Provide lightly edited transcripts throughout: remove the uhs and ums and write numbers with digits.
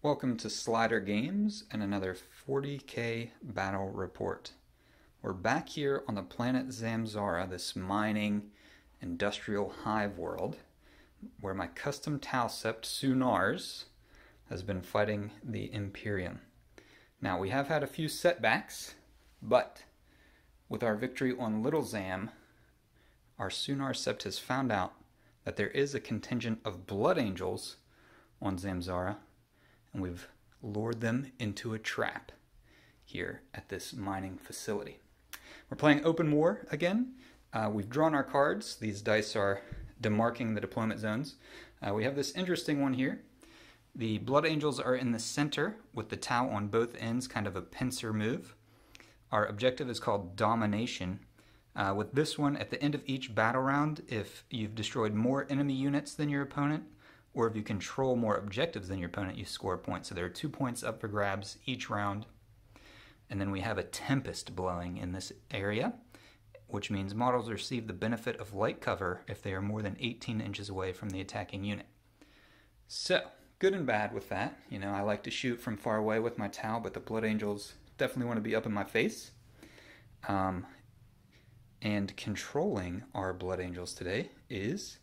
Welcome to Slider Games and another 40k battle report. We're back here on the planet Zamzara, this mining industrial hive world, where my custom T'au Sept Sunars has been fighting the Imperial. Now we have had a few setbacks, but with our victory on Little Zam, our Sunar Sept has found out that there is a contingent of Blood Angels on Zamzara, and we've lured them into a trap here at this mining facility. We're playing open war again. We've drawn our cards. These dice are demarking the deployment zones. We have this interesting one here. The Blood Angels are in the center with the T'au on both ends, kind of a pincer move. Our objective is called Domination. With this one, at the end of each battle round, if you've destroyed more enemy units than your opponent, or if you control more objectives than your opponent, you score a point. So there are 2 points up for grabs each round. And then we have a tempest blowing in this area, which means models receive the benefit of light cover if they are more than 18 inches away from the attacking unit. So, good and bad with that. You know, I like to shoot from far away with my T'au, but the Blood Angels definitely want to be up in my face. And controlling our Blood Angels today is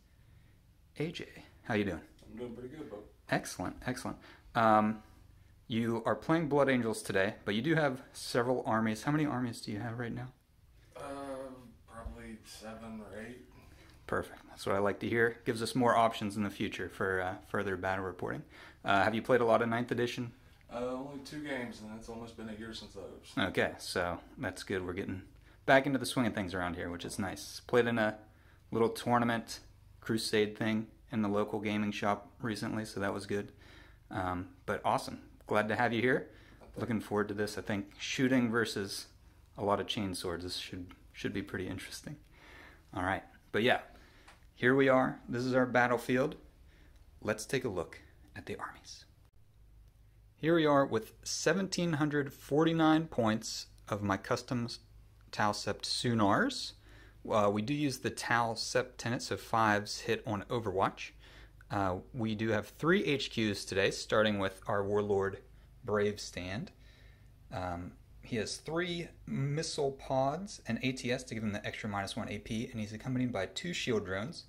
AJ. How you doing? I'm doing pretty good, bro. Excellent, excellent. You are playing Blood Angels today, but you do have several armies. How many armies do you have right now? Probably 7 or 8. Perfect. That's what I like to hear. Gives us more options in the future for further battle reporting. Have you played a lot of 9th edition? Only 2 games, and it's almost been a year since those. Okay, so that's good. We're getting back into the swing of things around here, which is nice. Played in a little tournament crusade thing in the local gaming shop recently, so that was good. But awesome. Glad to have you here. Looking forward to this. I think shooting versus a lot of chain swords. This should be pretty interesting. All right. But yeah, here we are. This is our battlefield. Let's take a look at the armies. Here we are with 1,749 points of my custom T'au Sept Sunars. We do use the T'au Sept tenet, so 5s hit on Overwatch. We do have 3 HQs today, starting with our Warlord Brave Stand. He has 3 missile pods and ATS to give him the extra -1 AP, and he's accompanied by 2 shield drones.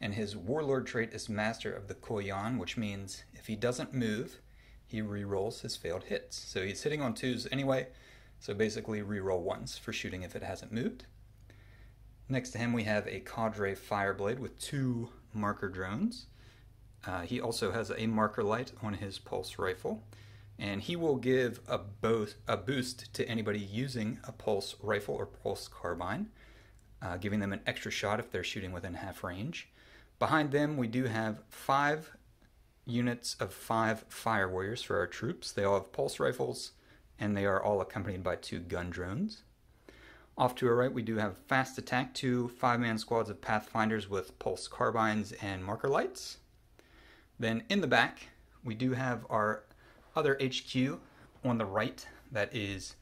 And his Warlord trait is Master of the Koyan, which means if he doesn't move, he rerolls his failed hits. So he's hitting on 2s anyway, so basically reroll 1s for shooting if it hasn't moved. Next to him we have a Cadre Fireblade with 2 marker drones. He also has a marker light on his pulse rifle, and he will give a boost to anybody using a pulse rifle or pulse carbine, giving them an extra shot if they're shooting within half range. Behind them we do have 5 units of 5 fire warriors for our troops. They all have pulse rifles, and they are all accompanied by 2 gun drones. Off to our right, we do have fast attack, 2 5-man squads of Pathfinders with pulse carbines and marker lights. Then in the back, we do have our other HQ on the right. That is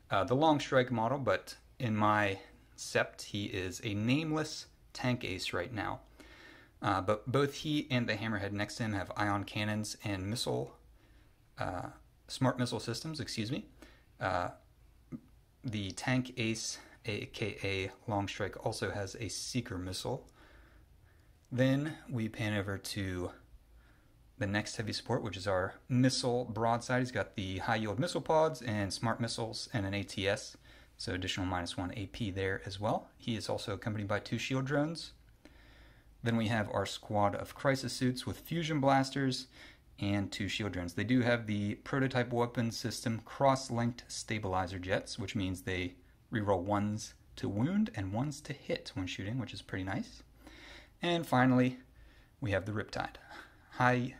the Long Strike model, but in my Sept, he is a nameless tank ace right now. But both he and the Hammerhead next to him have ion cannons and smart missile systems, excuse me. The tank ace, aka Long Strike, also has a seeker missile. Then we pan over to the next heavy support, which is our missile broadside. He's got the high yield missile pods and smart missiles and an ATS, so additional -1 AP there as well. He is also accompanied by 2 shield drones. Then we have our squad of crisis suits with fusion blasters and 2 shield drones. They do have the prototype weapon system cross-linked stabilizer jets, which means they reroll 1s to wound and 1s to hit when shooting, which is pretty nice. And finally, we have the Riptide. High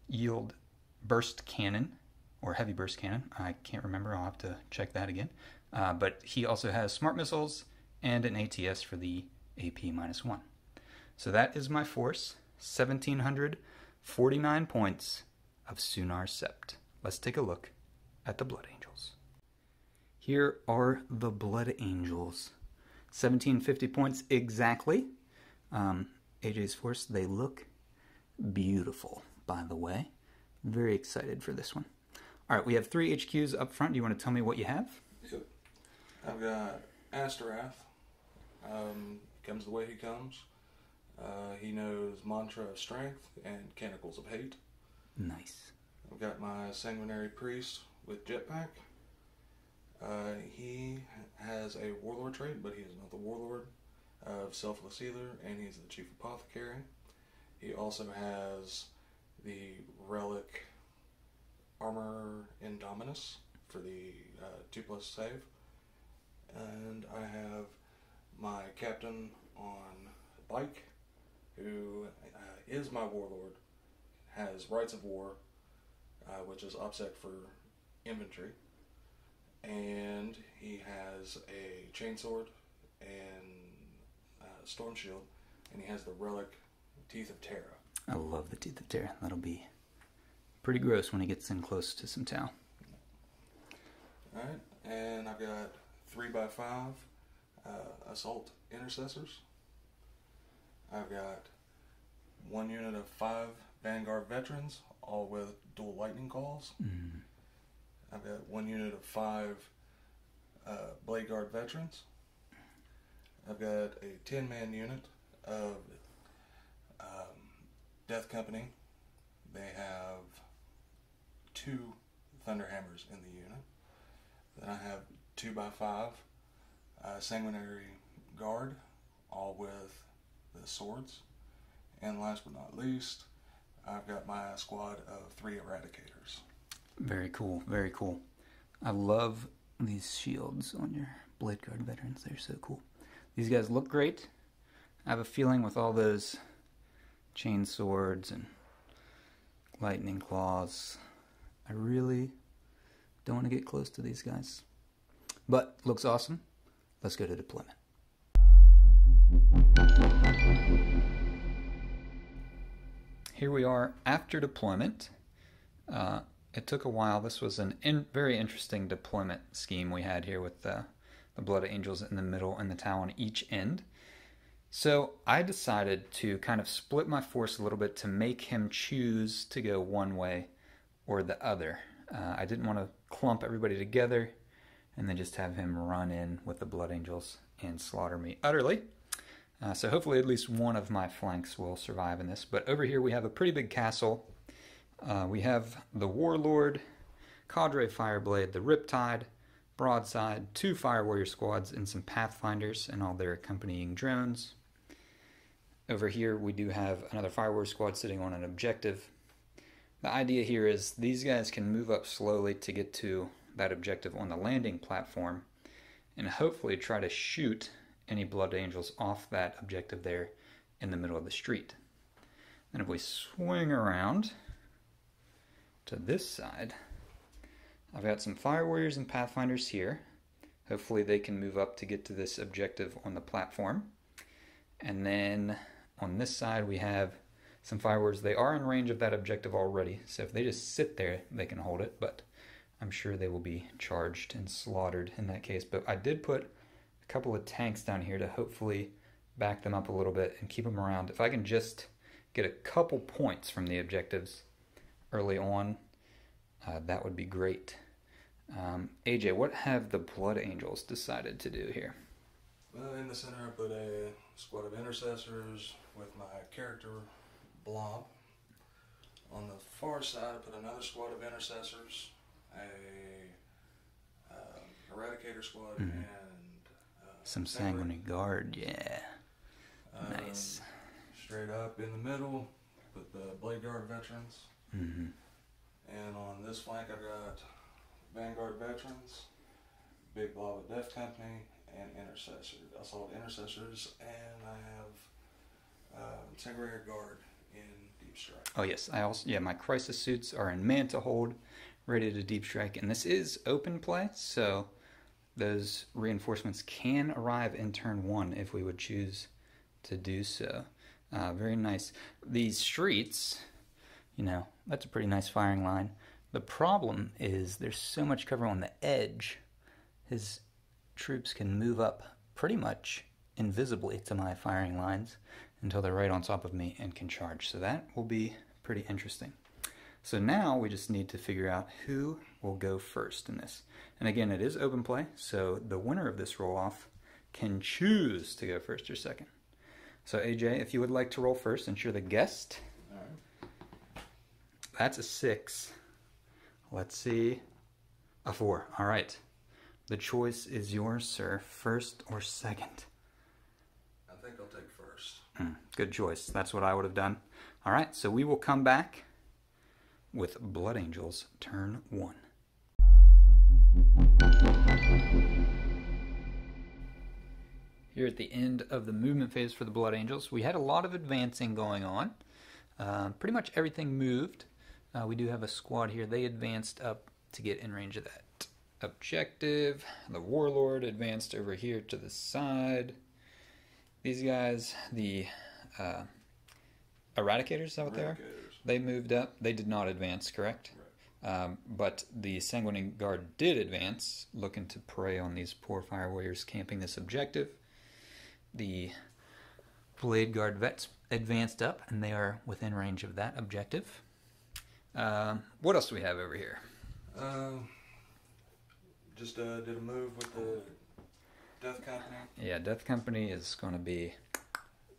yield burst cannon, or heavy burst cannon. I can't remember, I'll have to check that again. But he also has smart missiles and an ATS for the AP -1. So that is my force, 1,749 points of Sunar Sept. Let's take a look at the Blood Angels. Here are the Blood Angels. 1,750 points exactly. AJ's force, they look beautiful, by the way. Very excited for this one. All right, we have 3 HQs up front. Do you want to tell me what you have? Yep. I've got Asterath. Comes the way he comes. He knows Mantra of Strength and Canticles of Hate. Nice. I've got my Sanguinary Priest with Jetpack. He has a Warlord trait, but he is not the Warlord of Selfless Healer, and he's the Chief Apothecary. He also has the Relic Armor Indominus for the 2+ save. And I have my Captain on Bike, who is my Warlord, has Rights of War, which is OPSEC for infantry, and he has a Chainsword and Storm Shield, and he has the Relic Teeth of Terra. I love the Teeth of Terra. That'll be pretty gross when he gets in close to some T'au. Alright, and I've got 3x5 Assault Intercessors. I've got 1 unit of 5 Vanguard Veterans, all with dual lightning calls. Mm. I've got 1 unit of 5 Blade Guard Veterans. I've got a 10-man unit of Death Company. They have 2 Thunderhammers in the unit. Then I have 2x5 Sanguinary Guard, all with the swords. And last but not least, I've got my squad of 3 Eradicators. Very cool, very cool. I love these shields on your Blade Guard veterans. They're so cool. These guys look great. I have a feeling with all those chain swords and lightning claws, I really don't want to get close to these guys. But looks awesome. Let's go to deployment. Here we are after deployment. It took a while. This was a very interesting deployment scheme we had here with the Blood Angels in the middle and the T'au on each end. So I decided to kind of split my force a little bit to make him choose to go one way or the other. I didn't want to clump everybody together and then just have him run in with the Blood Angels and slaughter me utterly. So hopefully at least one of my flanks will survive in this. But over here we have a pretty big castle. We have the Warlord, Cadre Fireblade, the Riptide, Broadside, 2 Fire Warrior squads, and some Pathfinders and all their accompanying drones. Over here we do have another Fire Warrior squad sitting on an objective. The idea here is these guys can move up slowly to get to that objective on the landing platform and hopefully try to shoot any Blood Angels off that objective there in the middle of the street. And if we swing around to this side, I've got some Fire Warriors and Pathfinders here. Hopefully they can move up to get to this objective on the platform. And then on this side we have some Fire Warriors. They are in range of that objective already, so if they just sit there they can hold it, but I'm sure they will be charged and slaughtered in that case. But I did put a couple of tanks down here to hopefully back them up a little bit and keep them around. If I can just get a couple points from the objectives early on, that would be great. AJ, what have the Blood Angels decided to do here? Well, in the center I put a squad of Intercessors with my character Blob. On the far side I put another squad of Intercessors, a Eradicator squad, and some Sanguinary Guard, yeah. Nice. Straight up in the middle, put the Blade Guard Veterans. Mm-hmm. And on this flank I've got Vanguard Veterans, Big Blob of Death Company, and Assault Intercessors, and I have Sanguinary Guard in Deep Strike. Oh yes, my Crisis suits are in Manta Hold, ready to Deep Strike, and this is open play, so those reinforcements can arrive in turn 1 if we would choose to do so. Very nice. These streets, that's a pretty nice firing line. The problem is there's so much cover on the edge. His troops can move up pretty much invisibly to my firing lines until they're right on top of me and can charge. So that will be pretty interesting. So now we just need to figure out who will go first in this. And again, it is open play, so the winner of this roll-off can choose to go first or second. So AJ, if you would like to roll first, since you're the guest. All right. That's a 6. Let's see. A 4. All right. The choice is yours, sir. First or second? I think I'll take first. Good choice. That's what I would have done. All right, so we will come back with Blood Angels turn 1. Here at the end of the movement phase for the Blood Angels, we had a lot of advancing going on. Pretty much everything moved. We do have a squad here. They advanced up to get in range of that objective. The Warlord advanced over here to the side. These guys, the Eradicators, is that what they are? They moved up. They did not advance, correct? Right. But the Sanguinary Guard did advance, looking to prey on these poor Fire Warriors camping this objective. The Blade Guard vets advanced up, and they are within range of that objective. What else do we have over here? Just did a move with the Death Company. Yeah, Death Company is going to be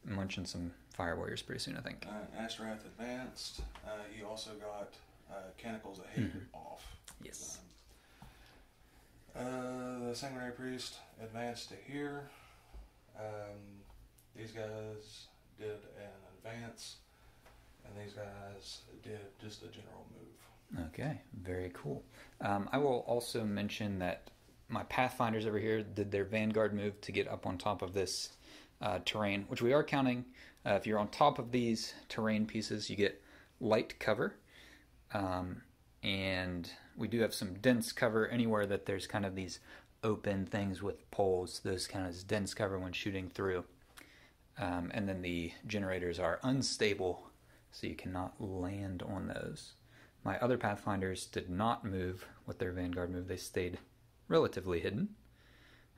munching some Fire Warriors pretty soon, I think. Ashrath advanced. He also got Canticles of Hate off. Yes. The Sanguinary Priest advanced to here. These guys did an advance, and these guys did just a general move. Okay, very cool. I will also mention that my Pathfinders over here did their Vanguard move to get up on top of this terrain, which we are counting. If you're on top of these terrain pieces, you get light cover. And we do have some dense cover anywhere that there's kind of these open things with poles. Those kind of dense cover when shooting through. And then the generators are unstable, so you cannot land on those. My other Pathfinders did not move with their Vanguard move. They stayed relatively hidden.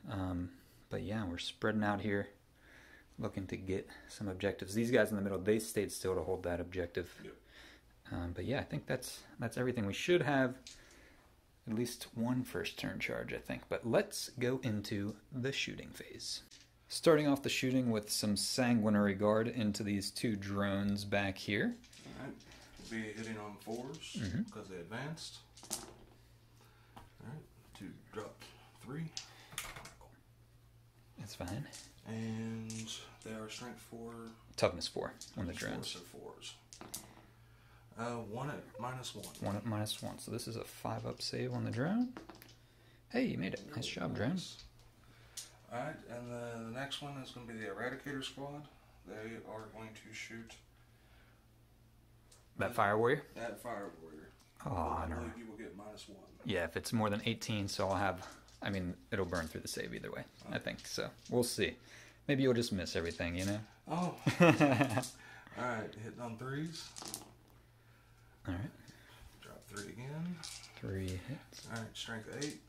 But yeah, we're spreading out here, looking to get some objectives. These guys in the middle, they stayed still to hold that objective. Yep. But yeah, I think that's everything. We should have at least one first turn charge, I think. But let's go into the shooting phase. Starting off the shooting with some Sanguinary Guard into these 2 drones back here. Alright, we'll be hitting on 4s because they advanced. Alright, 2 dropped 3. That's fine. And they are strength 4. Toughness 4 on the drones. 4s. 1 at -1. 1 at -1. So this is a 5-up save on the drone. Hey, you made it. Nice job, drone. Alright, and the next one is going to be the Eradicator squad. They are going to shoot that Fire Warrior? That Fire Warrior. Oh, I no. believe you will get -1. Yeah, if it's more than 18, so I'll have... I mean, it'll burn through the save either way, I think. So, we'll see. Maybe you'll just miss everything, you know? Oh. Alright, hitting on 3s. Alright. Drop 3 again. 3 hits. Alright, strength 8.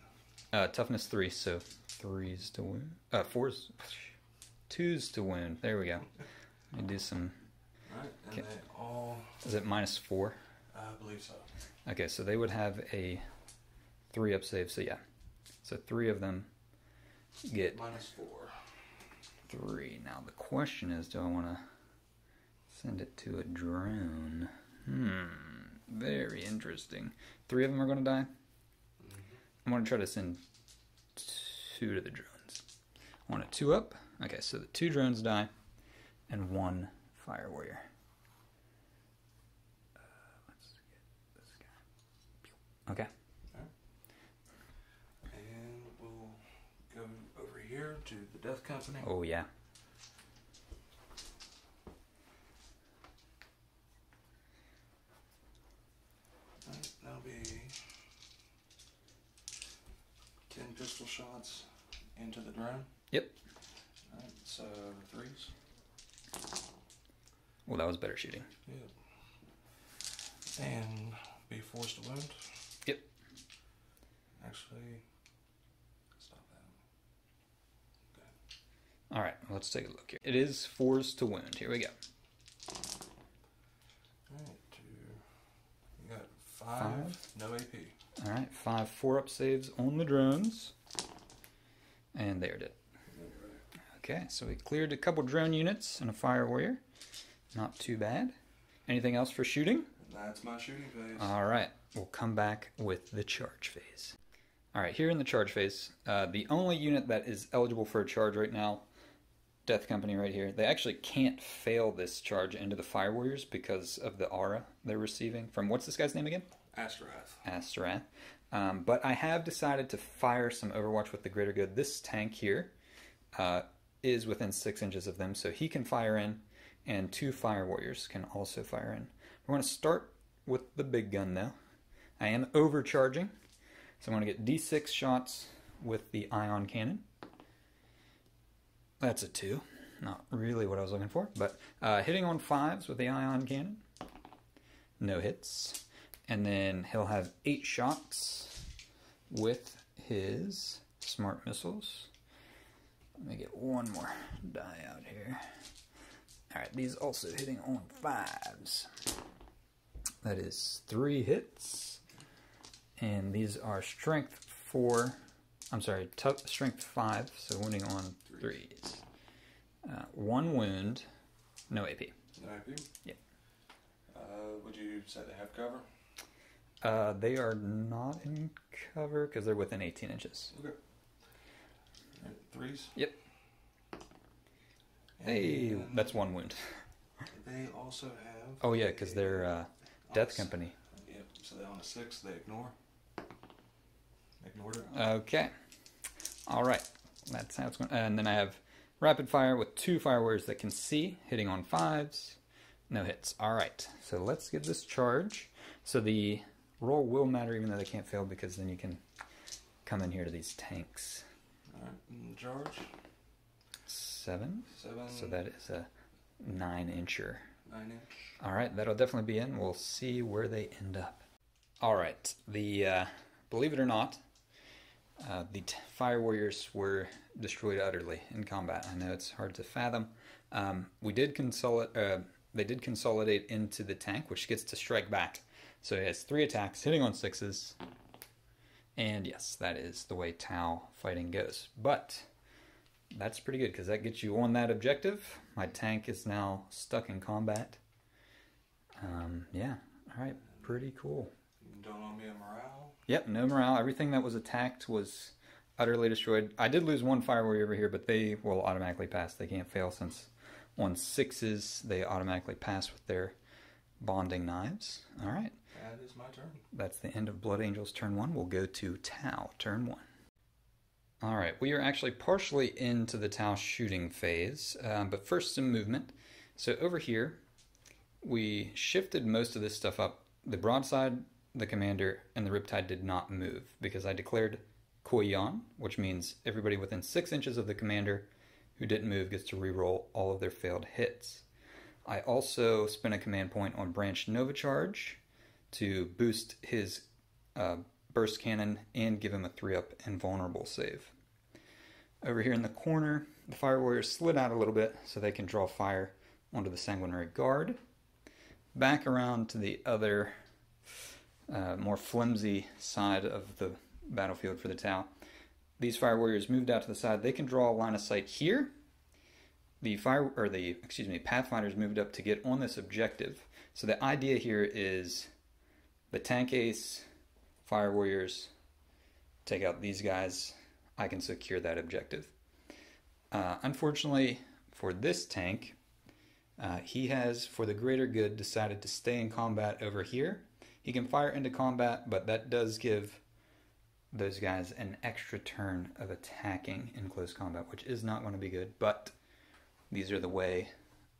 Toughness 3, so 3s to wound. 4s. 2s to wound. There we go. Let me do some... Alright, and they all... Is it -4? I believe so. Okay, so they would have a 3-up save, so yeah. So 3 of them get... -4. 3. Now the question is, do I want to send it to a drone? Very interesting. 3 of them are going to die? I'm going to try to send 2 to the drones. I want a 2-up. Okay, so the 2 drones die, and 1 Fire Warrior. Let's get this guy. Okay. And we'll go over here to the Death Company. Oh, yeah. Alright, that'll be 10 pistol shots into the drone. Yep. Alright, so 3s. Well, that was better shooting. Yeah. And be forced to wound. Yep. Actually, stop that. Okay. All right, let's take a look here. It is 4s to wound. Here we go. Alright, you got 5, no AP. All right, 5 4-up saves on the drones. And there it is. Okay, so we cleared a couple drone units and a fire warrior. Not too bad. Anything else for shooting? That's my shooting phase. All right, we'll come back with the charge phase. All right, here in the charge phase, the only unit that is eligible for a charge right now, Death Company right here, they actually can't fail this charge into the Fire Warriors because of the aura they're receiving from, what's this guy's name again? Astarath. But I have decided to fire some Overwatch with the Greater Good. This tank here is within 6 inches of them, so he can fire in, and 2 Fire Warriors can also fire in. We're going to start with the big gun though. I am overcharging, so I'm going to get D6 shots with the ion cannon. That's a 2. Not really what I was looking for, but hitting on 5s with the ion cannon. No hits. And then he'll have 8 shots with his smart missiles. Let me get one more die out here. Alright, these also hitting on 5s. That is 3 hits. And these are strength 5, so wounding on 3s. 1 wound, no AP. No AP? Yeah. Would you say they have cover? They are not in cover because they're within 18 inches. Okay. Right, 3s? Yep. And hey, that's 1 wound. They also have... Oh yeah, because they're Death Company. Yep, so they're on a 6, they ignore. Ignored it. Okay. Alright, that's how it's going. And then I have Rapid Fire with 2 Fire Warriors that can see, hitting on 5s. No hits. Alright, so let's give this charge. So the roll will matter even though they can't fail because then you can come in here to these tanks. Alright, charge. 7. 7. So that is a 9-incher. 9-inch. Alright, that'll definitely be in. We'll see where they end up. Alright, believe it or not, the Fire Warriors were destroyed utterly in combat. I know it's hard to fathom. They did consolidate into the tank, which gets to strike back. So it has 3 attacks, hitting on 6s. And yes, that is the way T'au fighting goes. But that's pretty good, because that gets you on that objective. My tank is now stuck in combat. Yeah, alright, pretty cool. Don't owe me a morale? Yep, no morale. Everything that was attacked was utterly destroyed. I did lose 1 Fire Warrior over here, but they will automatically pass. They can't fail since on 6s they automatically pass with their bonding knives. Alright. That is my turn. That's the end of Blood Angels turn 1. We'll go to T'au turn 1. Alright, we are actually partially into the T'au shooting phase, but first some movement. So over here, we shifted most of this stuff up. The broadside, the commander, and the Riptide did not move because I declared Koyan, which means everybody within 6 inches of the commander who didn't move gets to reroll all of their failed hits. I also spent a command point on Branch Nova Charge to boost his burst cannon and give him a 3-up invulnerable save. Over here in the corner, the Fire Warriors slid out a little bit so they can draw fire onto the Sanguinary Guard. Back around to the other more flimsy side of the battlefield for the T'au. These Fire Warriors moved out to the side. They can draw a line of sight here. The Pathfinders moved up to get on this objective. So the idea here is the tank ace, Fire Warriors, take out these guys. I can secure that objective. Unfortunately for this tank, he has, for the greater good, decided to stay in combat over here. He can fire into combat, but that does give those guys an extra turn of attacking in close combat, which is not going to be good, but these are the way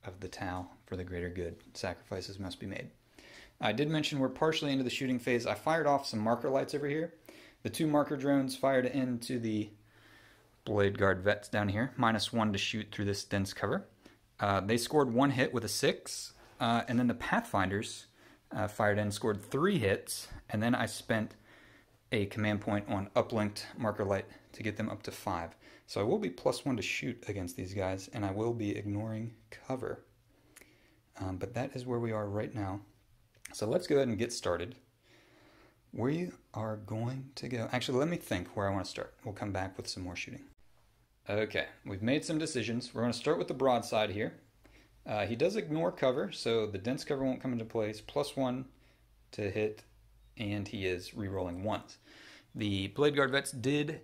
of the T'au for the greater good. Sacrifices must be made. I did mention we're partially into the shooting phase. I fired off some marker lights over here. The 2 marker drones fired into the Blade Guard vets down here. -1 to shoot through this dense cover. They scored 1 hit with a 6, and then the Pathfinders fired in, scored 3 hits, and then I spent a command point on uplinked marker light to get them up to 5. So I will be +1 to shoot against these guys, and I will be ignoring cover. But that is where we are right now. So let's go ahead and get started. We are going to go... Actually, let me think where I want to start. We'll come back with some more shooting. Okay, we've made some decisions. We're going to start with the broadside here. He does ignore cover, so the dense cover won't come into place. +1 to hit, and he is re-rolling 1s. The Blade Guard vets did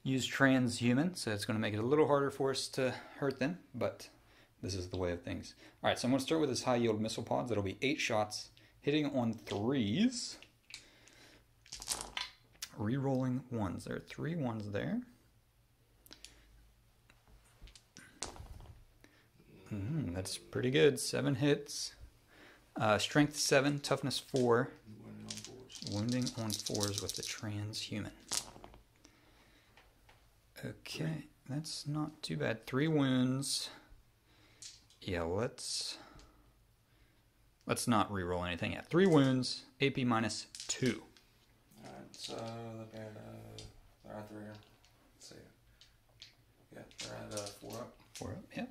use transhuman, so it's going to make it a little harder for us to hurt them, but this is the way of things. Alright, so I'm going to start with his high-yield missile pods. That'll be 8 shots, hitting on 3s. Re-rolling 1s. There are 3 1s there. That's pretty good. 7 hits. Strength 7, toughness 4. Wounding on 4s with the transhuman. Okay, that's not too bad. 3 wounds. Yeah, let's not re-roll anything yet. 3 wounds, AP minus 2. Alright, so look at they're at 3 here. Let's see. Yeah, they're at 4 up. 4 up, yeah.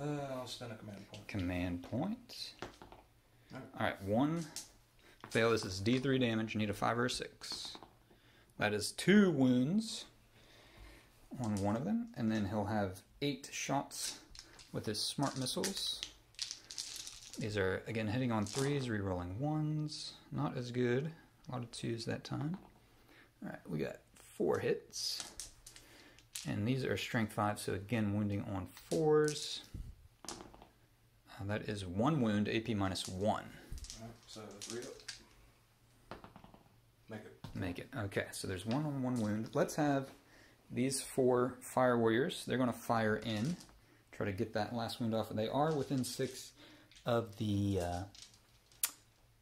I'll spend a command point. Command point. Alright, 1 fail. This is D3 damage. You need a 5 or a 6. That is 2 wounds on one of them. And then he'll have 8 shots with his smart missiles. These are, again, hitting on 3s, re-rolling 1s. Not as good. A lot of 2s that time. Alright, we got 4 hits. And these are strength 5, so again, wounding on 4s. That is 1 wound, AP minus 1. Alright, so 3 up. Make it. Okay, so there's 1 on 1 wound. Let's have these 4 fire warriors. They're going to fire in. Try to get that last wound off. They are within 6 of the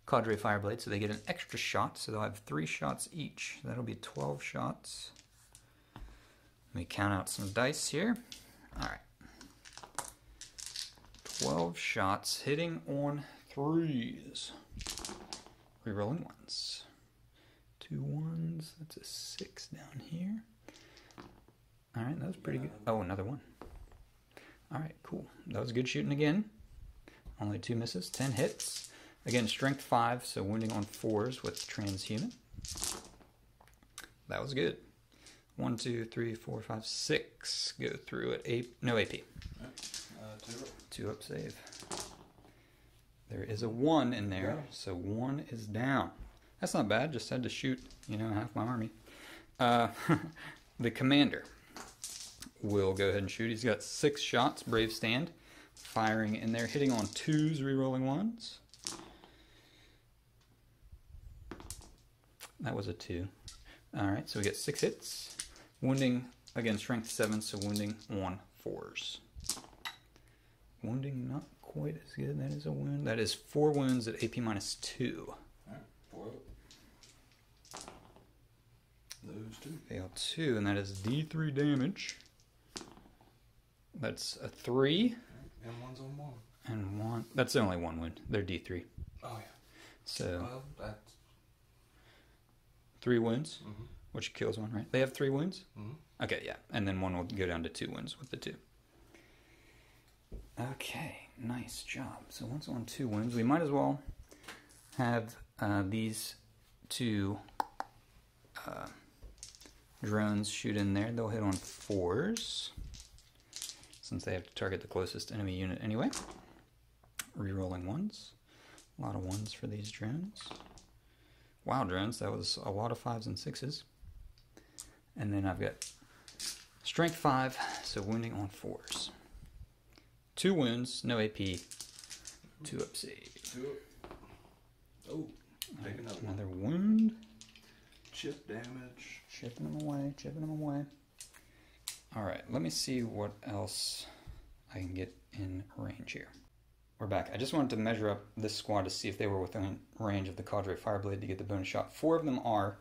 Cadre Fireblade, so they get an extra shot. So they'll have 3 shots each. That'll be 12 shots. Let me count out some dice here. Alright. 12 shots, hitting on 3s. Rerolling 1s. 2 1s. That's a 6 down here. Alright, that was pretty good. Oh, another 1. Alright, cool. That was good shooting again. Only 2 misses. 10 hits. Again, strength 5, so wounding on 4s with transhuman. That was good. 1, 2, 3, 4, 5, 6 go through at 8. No AP. 2 up save. There is a 1 in there, so 1 is down. That's not bad. Just had to shoot, half my army. The commander will go ahead and shoot. He's got 6 shots. Brave stand, firing in there, hitting on 2s, re-rolling 1s. That was a 2. All right, so we get 6 hits. Wounding, again, strength 7, so wounding on 4s. Wounding not quite as good. That is a wound. That is 4 wounds at AP minus 2. Alright, 4 up. Those 2. Fail 2, and that is D3 damage. That's a 3. And 1's on 1. And 1. That's only 1 wound. They're D3. Oh, yeah. So, well, that's 3 wounds, which kills 1, right? They have 3 wounds? Okay, yeah. And then 1 will go down to 2 wounds with the 2. Okay, nice job. So one's on 2 wounds. We might as well have these 2 drones shoot in there. They'll hit on 4s, since they have to target the closest enemy unit anyway. Rerolling 1s. A lot of 1s for these drones. Wow, drones, that was a lot of 5s and 6s. And then I've got strength 5, so wounding on 4s. 2 wounds, no AP, 2 up save. 2 up. Oh, take another wound. Chip damage. Chipping them away. Alright, let me see what else I can get in range here. We're back. I just wanted to measure up this squad to see if they were within range of the Cadre Fireblade to get the bonus shot. 4 of them are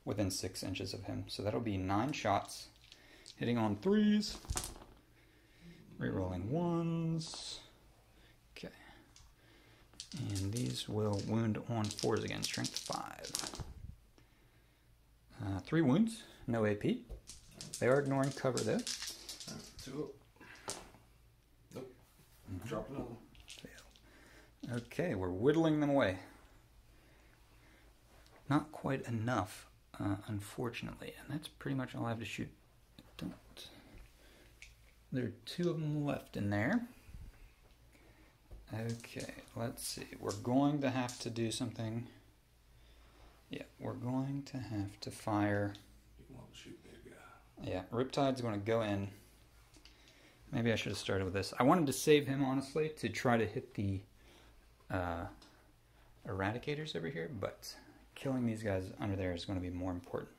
within 6 inches of him, so that'll be 9 shots. Hitting on 3s. Rerolling 1s. Okay. And these will wound on 4s again. Strength 5. 3 wounds. No AP. They are ignoring cover though. 2 up. Nope. Drop another. Fail. Okay, we're whittling them away. Not quite enough, unfortunately. And that's pretty much all I have to shoot. There are 2 of them left in there. Okay, let's see. We're going to have to do something. Yeah, we're going to have to fire. You want to shoot big guy. Yeah, Riptide's going to go in. Maybe I should have started with this. I wanted to save him, honestly, to try to hit the eradicators over here, but killing these guys under there is going to be more important.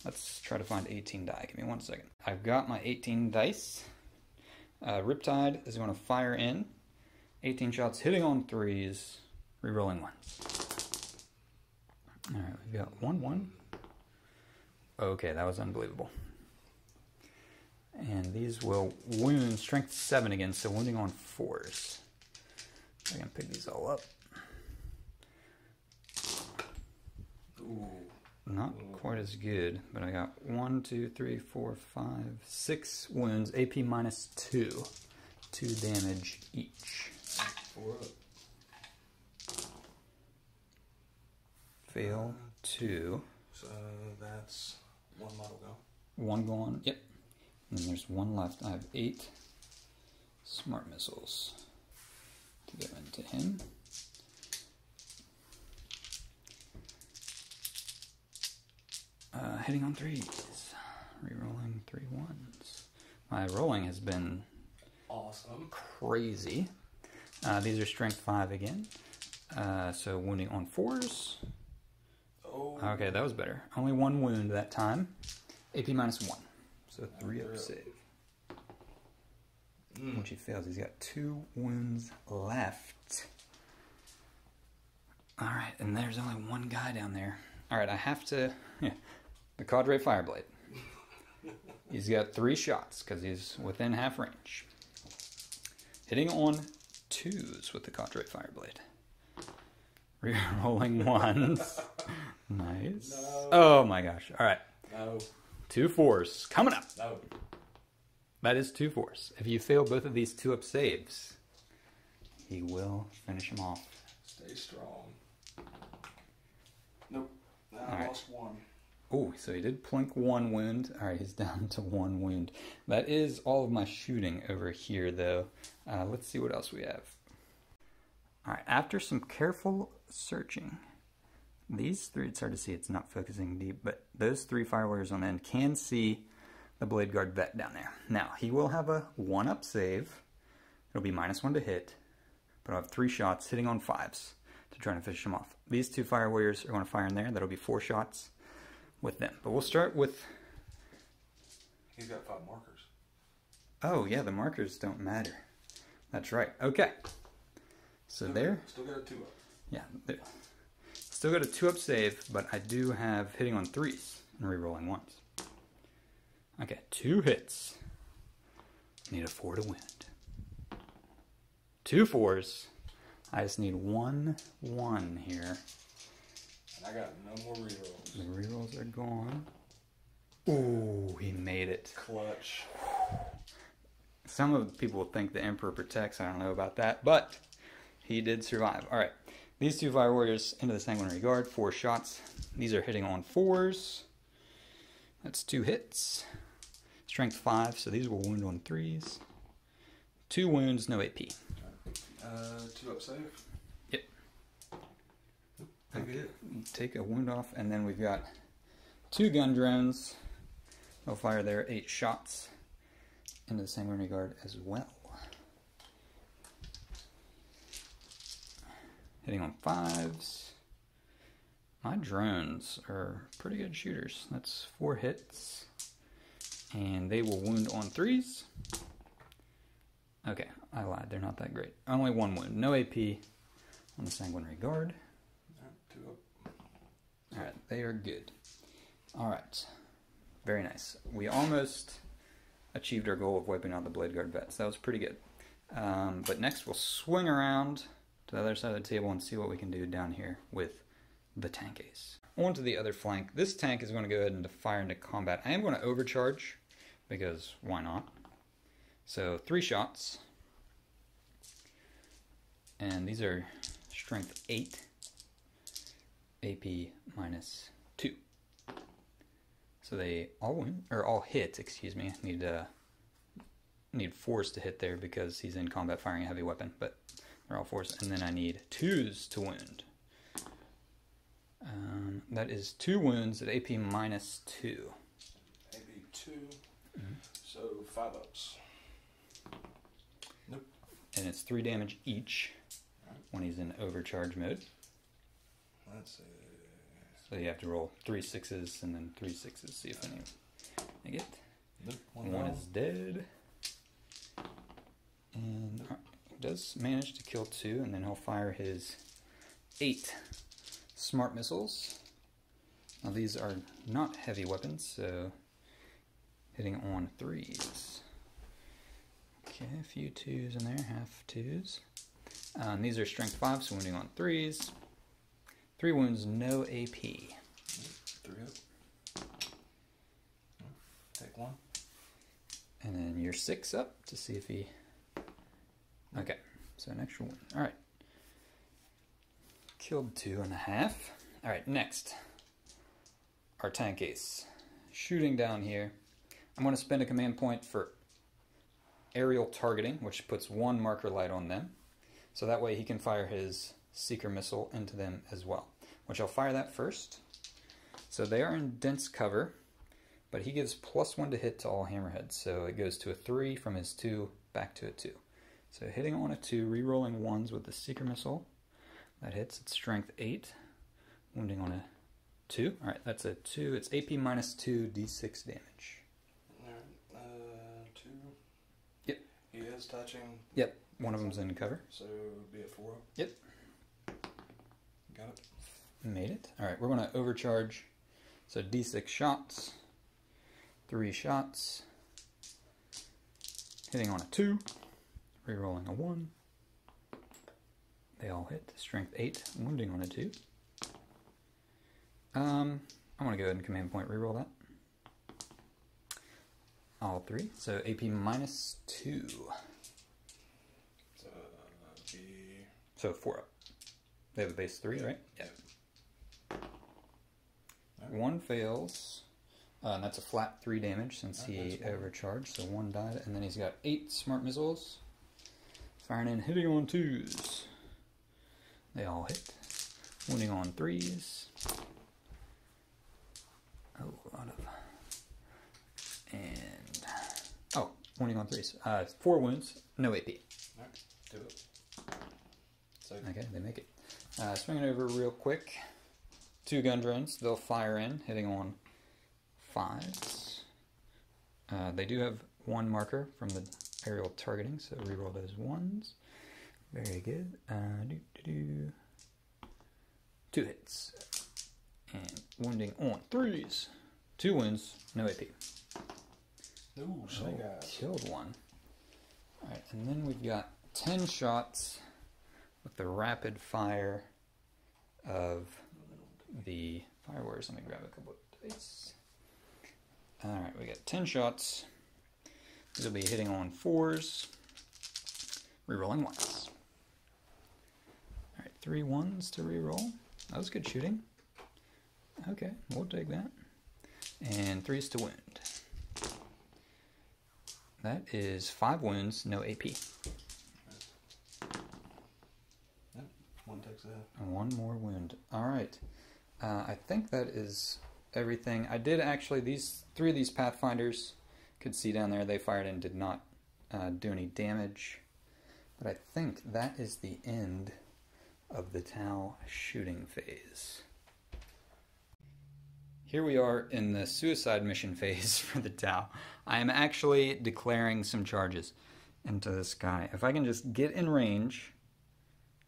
Let's try to find 18 die. Give me 1 second. I've got my 18 dice. Riptide is going to fire in. 18 shots, hitting on 3s, rerolling 1s. Alright, we've got 1-1. Okay, that was unbelievable. And these will wound, strength 7 again, so wounding on 4s. I can pick these all up. Ooh. Not quite as good, but I got 1, 2, 3, 4, 5, 6 wounds, AP minus 2. 2 damage each. 4 up. Fail 2. So that's 1 model go. 1 gone, yep. And then there's 1 left. I have 8 smart missiles to go into him. Hitting on 3s. Rerolling 3 1s. My rolling has been awesome. Crazy. These are strength 5 again. So wounding on 4s. Oh. Okay, that was better. Only 1 wound that time. AP minus 1. So 3 up Up. save. Which he fails. He's got 2 wounds left. Alright, and there's only 1 guy down there. Alright, I have to... Yeah, the Cadre Fireblade. He's got 3 shots because he's within half range. Hitting on 2s with the Cadre Fireblade. Rerolling 1s. Nice. No. Oh my gosh. Alright. No. 2 4s. Coming up. No. That is 2 4s. If you fail both of these 2 up saves, he will finish him off. Stay strong. Nope. I All right. lost 1. Oh, so he did plink 1 wound. Alright, he's down to 1 wound. That is all of my shooting over here, though. Let's see what else we have. Alright, after some careful searching, these 3, it's hard to see, it's not focusing deep, but those 3 fire warriors on the end can see the Blade Guard vet down there. Now, he will have a 1-up save. It'll be minus 1 to hit, but I'll have 3 shots hitting on 5s to try and finish him off. These 2 fire warriors are going to fire in there. That'll be 4 shots with them. But we'll start with... He's got 5 markers. Oh, yeah, the markers don't matter. That's right. Okay. So there... Still got a 2 up. Yeah. There. Still got a 2-up save, but I do have hitting on 3s and rerolling 1s. Okay, 2 hits. Need a 4 to wound. 2 4s. I just need 1 1 here. And I got no more rerolls. The rerolls are gone. Ooh, he made it. Clutch. Some of the people think the Emperor protects. I don't know about that, but he did survive. All right, these 2 Fire Warriors into the Sanguinary Guard, 4 shots. These are hitting on 4s. That's 2 hits. Strength 5, so these will wound on 3s. 2 wounds, no AP. 2 up save. Yep. Take it. Take a wound off, and then we've got 2 gun drones. They'll fire their 8 shots into the Sanguinary Guard as well. Hitting on 5s. My drones are pretty good shooters. That's 4 hits. And they will wound on 3s. Okay, I lied. They're not that great. Only 1 wound. No AP on the Sanguinary Guard. 2 up. Alright, they are good. Alright. Very nice. We almost achieved our goal of wiping out the Blade Guard vets. That was pretty good. But next we'll swing around to the other side of the table and see what we can do down here with the tank ace. On to the other flank. This tank is going to go ahead and fire into combat. I am going to overcharge because why not? So 3 shots. And these are strength 8. AP minus 2. So they all win, or all hit, excuse me. Need 4s to hit there because he's in combat firing a heavy weapon, but they're all 4s. And then I need 2s to wound. That is 2 wounds at AP minus 2. AP 2, so 5 ups. Nope. And it's 3 damage each when he's in overcharge mode. Let's see. So you have to roll 3 6s and then 3 6s, see if any make it. Nope. One is dead. And he does manage to kill 2, and then he'll fire his 8 smart missiles. Now these are not heavy weapons, so hitting on 3s. Okay, a few 2s in there, half 2s. And these are strength 5, so wounding on 3s. 3 wounds, no AP. 3 up. Take 1. And then you're 6 up to see if he... Okay, so an extra 1. Alright. Killed 2.5. Alright, next. Our tank ace. Shooting down here. I'm going to spend a command point for aerial targeting, which puts 1 marker light on them. So that way he can fire his seeker missile into them as well. Which I'll fire that first. So they are in dense cover, but he gives +1 to hit to all hammerheads. So it goes to a 3 from his 2 back to a 2. So hitting on a 2, re-rolling 1s with the seeker missile. That hits. It's strength 8. Wounding on a 2. Alright, that's a 2. It's AP minus 2, d6 damage. Alright, 2. Yep. He is touching. Yep, one of them's in cover. So be at 4. Yep. Got it. Made it. Alright, we're going to overcharge. So d6 shots. 3 shots. Hitting on a 2. Rerolling a 1. They all hit. Strength 8. Wounding on a 2. I'm going to go ahead and command point reroll that. All 3. So AP minus 2. So 4 up. They have a base 3, right? Yeah. Right. 1 fails. And that's a flat 3 damage since he overcharged. So 1 died. And then he's got 8 smart missiles. Firing in, hitting on 2s. They all hit. Wounding on 3s. Oh, a lot of... And... Oh, wounding on 3s. 4 wounds, no AP. Alright, do it. So, okay, they make it. Swinging over real quick. 2 gun drones. They'll fire in, hitting on 5s. They do have 1 marker from the aerial targeting, so reroll those 1s. Very good. 2 hits. And wounding on 3s. 2 wounds, no AP. Ooh, snake eyes. Killed 1. Alright, and then we've got 10 shots with the rapid fire of the fire warriors. Let me grab a couple of dice. Alright, we got 10 shots. These will be hitting on 4s. Rerolling 1s. Alright, 3 1s to reroll. That was good shooting. Okay, we'll take that. And 3s to wound. That is 5 wounds, no AP. Yep, 1 takes that. And 1 more wound. Alright. I think that is everything. I did actually, 3 of these Pathfinders could see down there, they fired and did not do any damage. But I think that is the end of the T'au shooting phase. Here we are in the suicide mission phase for the T'au. I am actually declaring some charges into this guy. If I can just get in range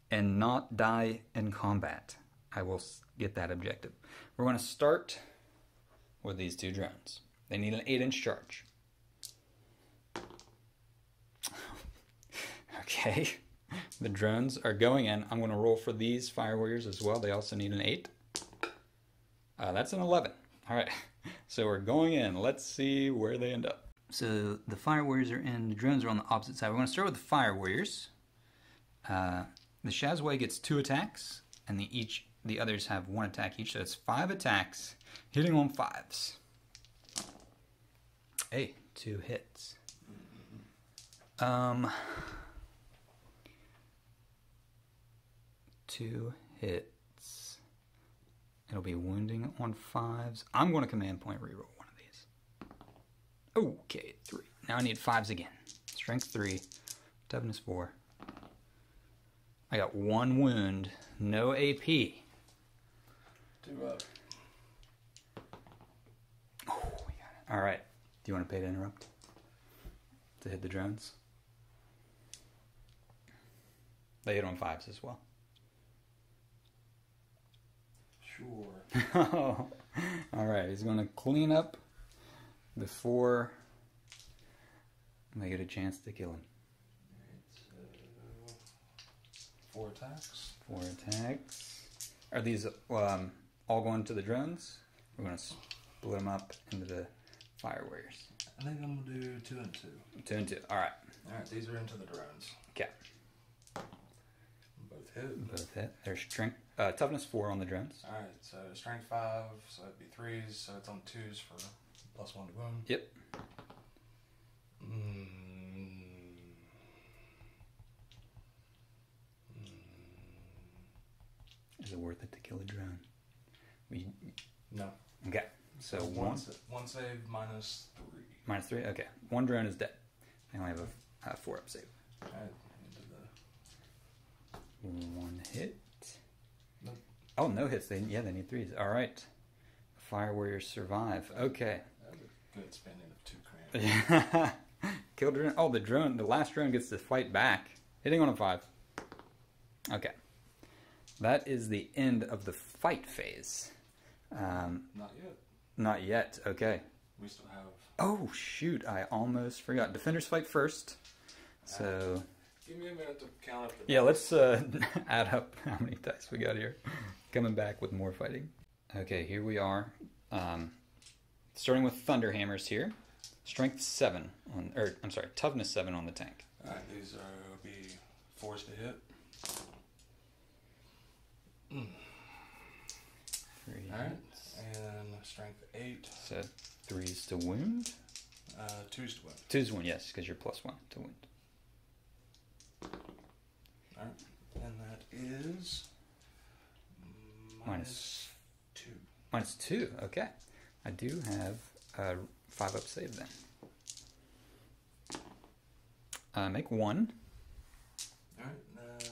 and not die in combat, I will get that objective. We're going to start with these 2 drones. They need an 8-inch charge. Okay, the drones are going in. I'm going to roll for these fire warriors as well. They also need an 8. That's an 11. All right, so we're going in. Let's see where they end up. So the fire warriors are in. The drones are on the opposite side. We're going to start with the fire warriors. The Shazway gets 2 attacks, and they each the others have 1 attack each, so it's 5 attacks, hitting on 5s. Hey, 2 hits. 2 hits. It'll be wounding on 5s. I'm going to command point reroll one of these. Okay, 3. Now I need 5s again. Strength 3, toughness 4. I got 1 wound, no AP. 2 up. Oh, we got it. All right. Do you want to pay to interrupt? To hit the drones? They hit on 5s as well. Sure. All right. He's going to clean up before they get a chance to kill him. 4 attacks. 4 attacks. Are these all going to the drones? We're going to split them up into the fire warriors. I think I'm going to do 2 and 2. 2 and 2. All right. Alright, these are into the drones. Okay. Both hit. Both hit. There's strength, toughness 4 on the drones. Alright, so strength 5, so that'd be 3s, so it's on 2s for +1 to wound. Yep. Is it worth it to kill a drone? No. Okay. So one save minus 3. -3. Okay. 1 drone is dead. They only have a 4-up save. Alright, into 1 hit. Nope. Oh, no hits. They need 3s. All right. Fire warriors survive. Okay. That was a good spending of 2 credits. Killed a drone. Oh, the last drone gets to fight back, hitting on a 5. Okay. That is the end of the fight phase. Not yet. Not yet. Okay. We still have... Oh, shoot. I almost forgot. Defenders fight first. So... Give me a minute to count up the Yeah, let's add up how many dice we got here. Coming back with more fighting. Okay, here we are. Starting with Thunderhammers here. Strength 7 on... I'm sorry, toughness 7 on the tank. Alright, these will be 4s to hit. 3 Alright, hits. and strength 8. So 3s to wound. 2s to wound. 2s to wound, yes, because you're +1 to wound. Alright, and that is... minus 2. -2, okay. I do have a 5-up save then. Make 1. Alright,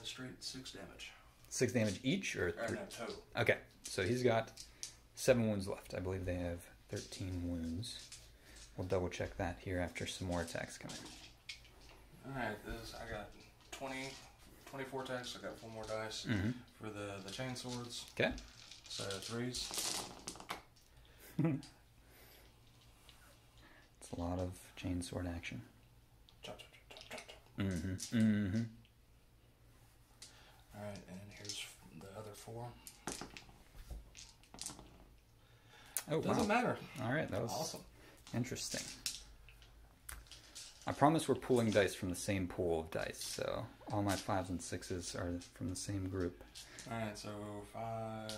straight 6 damage. 6 damage each, or 3? No, total. Okay, so he's got 7 wounds left. I believe they have 13 wounds. We'll double check that here after some more attacks come in. Alright, I got 24 attacks. I got 4 more dice for the chain swords. Okay. So 3s. It's a lot of chainsword action. Chop, chop, chop, chop, chop. Alright, and here's the other 4. Oh, Doesn't wow. matter. Alright, that was Awesome. interesting. I promise we're pulling dice from the same pool of dice, so all my 5s and 6s are from the same group. Alright, so 5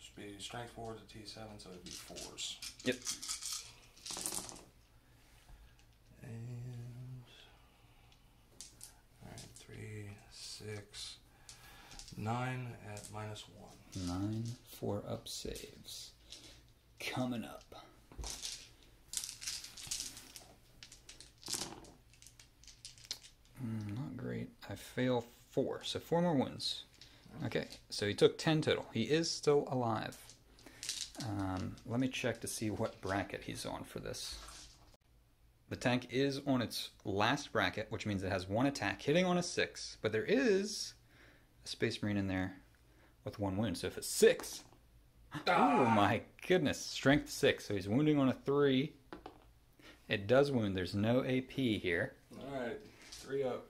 should be strength 4 to T7, so it'd be 4s. Yep. And alright, 3, 6, 9 at -1. 9 4-up saves. Coming up. Not great. I fail 4, so 4 more wounds. Okay, so he took 10 total. He is still alive. Let me check to see what bracket he's on for this. The tank is on its last bracket, which means it has 1 attack, hitting on a 6. But there is a Space Marine in there with 1 wound. So if it's 6... Oh my goodness. Strength 6. So he's wounding on a 3. It does wound. There's no AP here. Alright, 3 up.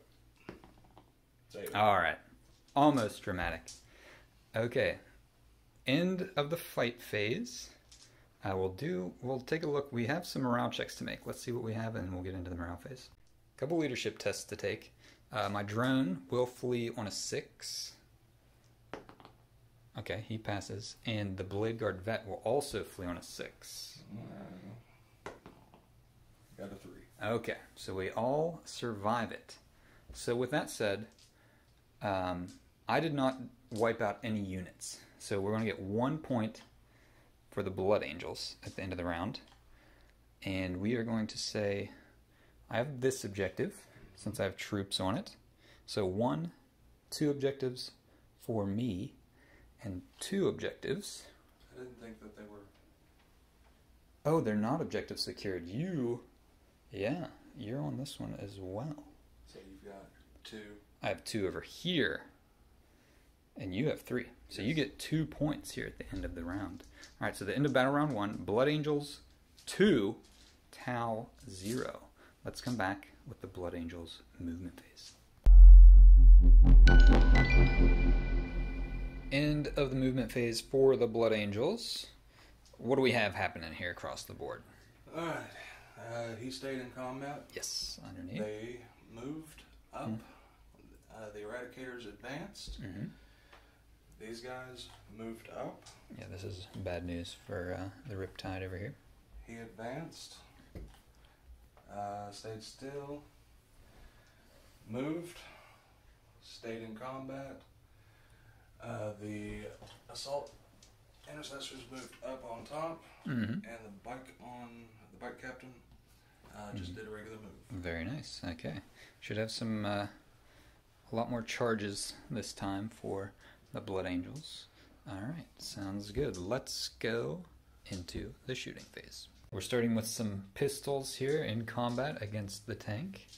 Save. Alright. Almost dramatic. Okay. End of the fight phase. We'll take a look. We have some morale checks to make. Let's see what we have and we'll get into the morale phase. A couple leadership tests to take. My drone will flee on a 6. Okay, he passes. And the Blade Guard Vet will also flee on a 6. Got a 3. Okay, so we all survive it. So with that said, I did not wipe out any units. So we're going to get 1 point for the Blood Angels at the end of the round. And we are going to say, I have this objective, since I have troops on it. So 1, 2 objectives for me, and 2 objectives. I didn't think that they were... Oh, they're not objective secured. Yeah, you're on this one as well. So you've got 2. I have 2 over here. And you have 3. So you get 2 points here at the end of the round. Alright, so the end of battle round 1, Blood Angels 2, T'au 0. Let's come back with the Blood Angels movement phase. End of the movement phase for the Blood Angels. What do we have happening here across the board? Alright, he stayed in combat. Yes, underneath. They moved up. The Eradicators advanced. These guys moved up. Yeah, this is bad news for the Riptide over here. He advanced. Stayed still. Moved. Stayed in combat. The Assault Intercessors moved up on top. And the bike captain just did a regular move. Very nice. Okay. Should have some a lot more charges this time for the Blood Angels. Alright, sounds good. Let's go into the shooting phase. We're starting with some pistols here in combat against the tank.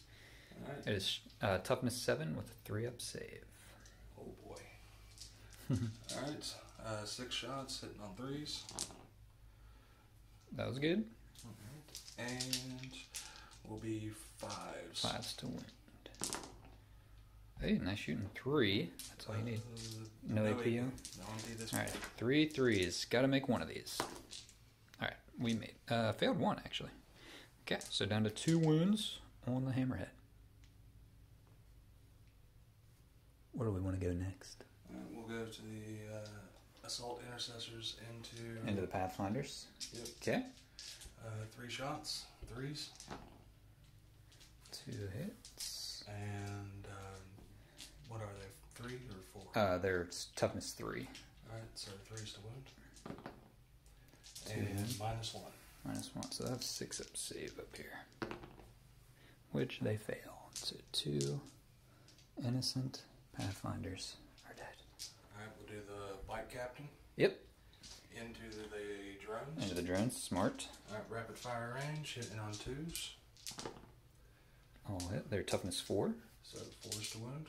Alright. It is toughness 7 with a 3-up save. Oh boy. Alright, 6 shots hitting on 3s. That was good. And will be 5s. 5s to wound. Hey, nice shooting. 3. That's all you need. No APO? No AP this Alright, 3 3s. Gotta make one of these. Alright, we made. Failed 1, actually. Okay, so down to 2 wounds on the Hammerhead. Where do we want to go next? We'll go to the Assault Intercessors Into the Pathfinders? Yep. Okay. 3 shots, 3s. 2 hits. And what are they? 3 or 4? They're toughness 3. Alright, so 3s to wound. 2 And -1. -1. So that's 6-up save up here. Which they fail. So 2 innocent Pathfinders are dead. Alright, we'll do the bike captain. Yep. Into the drones. Into the drones. Smart. Alright, rapid fire range, hitting on 2s. All hit. They're toughness 4. So 4s to wound.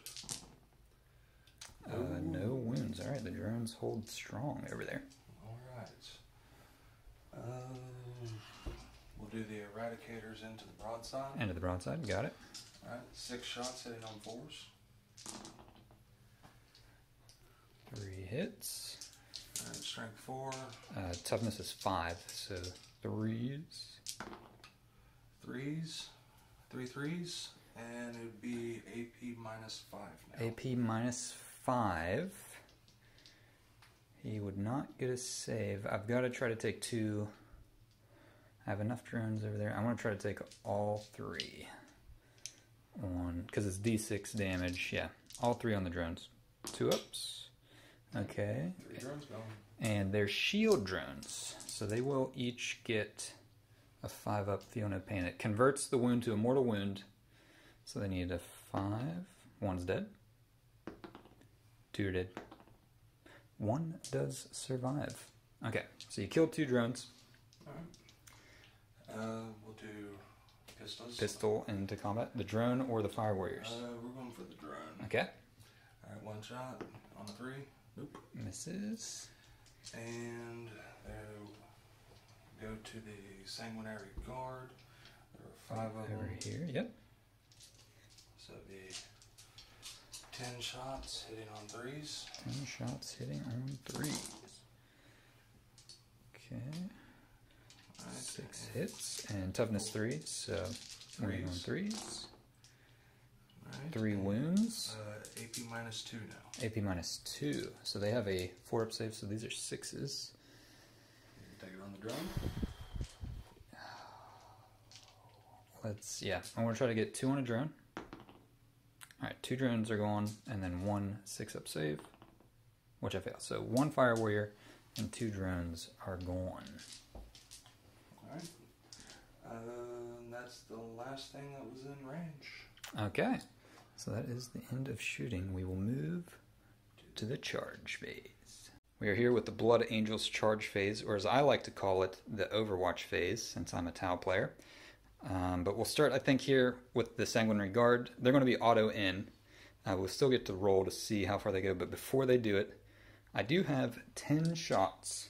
No wounds. Alright, the drones hold strong over there. Alright. We'll do the Eradicators into the broadside. Into the broadside. Got it. Alright, 6 shots hitting on 4s. 3 hits. Alright, strength 4. Toughness is 5, so 3s. 3s. 3 3s. And it would be AP -5 now. AP -5. He would not get a save. I've got to try to take 2. I have enough drones over there. I want to try to take all 3 on, because it's D6 damage. Yeah, all 3 on the drones. 2 ups. Okay. 3 drones going. And they're shield drones, so they will each get a 5-up Feel No Pain. It converts the wound to a mortal wound, so they need a 5. 1's dead. 2 are dead. 1 does survive. Okay, so you killed 2 drones. Alright. We'll do pistols. Pistol into combat. The drone or the fire warriors? We're going for the drone. Okay. Alright, 1 shot on the 3. Nope. Misses. And go to the Sanguinary Guard. There are 5 of them. Over here, yep. So it'd be 10 shots hitting on 3s. 10 shots hitting on 3s. Okay. Right. 6 hits and toughness 3, so 3 on 3s. Right. 3 wounds. AP AP -2 now. AP -2. So they have a 4-up save, so these are 6s. Take it on the drone. I want to try to get 2 on a drone. Alright, 2 drones are gone, and then 1 6-up save, which I failed. So 1 fire warrior and 2 drones are gone. Alright. That's the last thing that was in range. Okay, so that is the end of shooting. We will move to the charge phase. We are here with the Blood Angels charge phase, or as I like to call it, the Overwatch phase, since I'm a T'au player. But we'll start, I think, here with the Sanguinary Guard. They're going to be auto-in. We'll still get to roll to see how far they go, but before they do it, I do have 10 shots.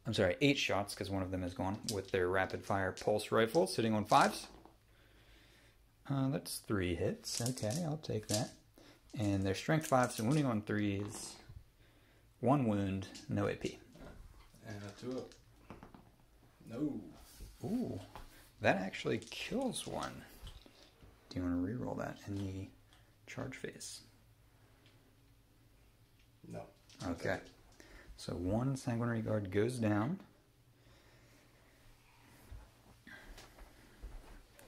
I'm sorry, 8 shots, because one of them is gone, with their rapid-fire pulse rifle, sitting on 5s. That's 3 hits. Okay, I'll take that. And their strength 5, so wounding on 3s. 1 wound, no AP. And a 2-up. No. Ooh, that actually kills 1. Do you want to reroll that in the charge phase? No. Okay. So 1 Sanguinary Guard goes down.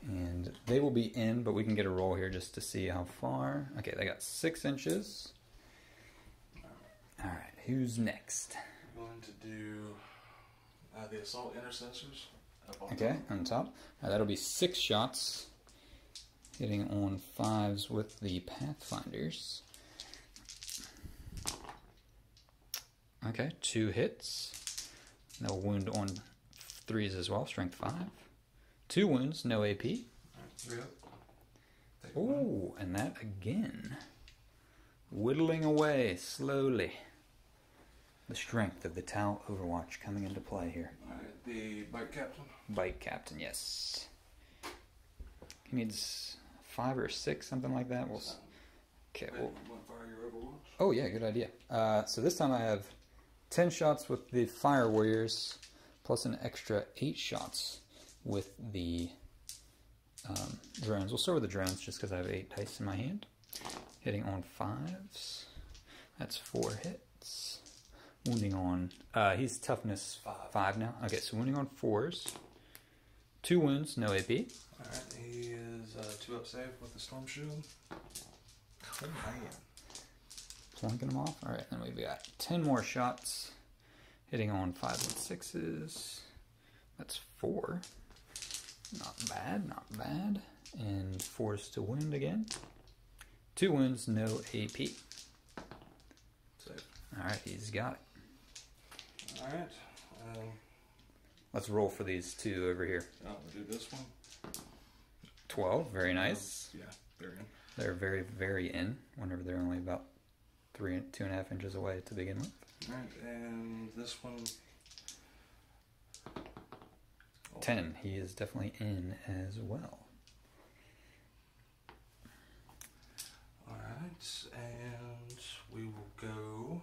And they will be in, but we can get a roll here just to see how far. Okay, they got 6 inches. Alright, who's next? I'm going to do the Assault Intercessors. Okay, on top. That'll be 6 shots. Hitting on 5s with the Pathfinders. Okay, 2 hits. No wound on 3s as well, strength 5. 2 wounds, no AP. Alright, 3 up. Ooh, and that again. Whittling away slowly. The strength of the T'au Overwatch coming into play here. Alright, the Bike Captain. Bike Captain, yes. He needs 5 or 6, something like that. Okay, well. Fire your Overwatch. Oh yeah, good idea. So this time I have 10 shots with the Fire Warriors, plus an extra 8 shots with the drones. We'll start with the drones just because I have 8 dice in my hand. Hitting on 5s. That's 4 hits. Wounding on... he's toughness 5 now. Okay, so wounding on 4s. 2 wounds, no AP. Alright, he is 2-up save with the Storm Shield. Oh man. Plunking them off. Alright, then we've got 10 more shots. Hitting on 5s and 6s. That's 4. Not bad, not bad. And 4s to wound again. 2 wounds, no AP. Save. Alright, he's got it. Alright. Let's roll for these 2 over here. I'll do this one. 12, very nice. Yeah, they're in. They're very, very in, whenever they're only about 2.5 inches away to begin with. Alright, and this one... 10, he is definitely in as well. Alright, and we will go...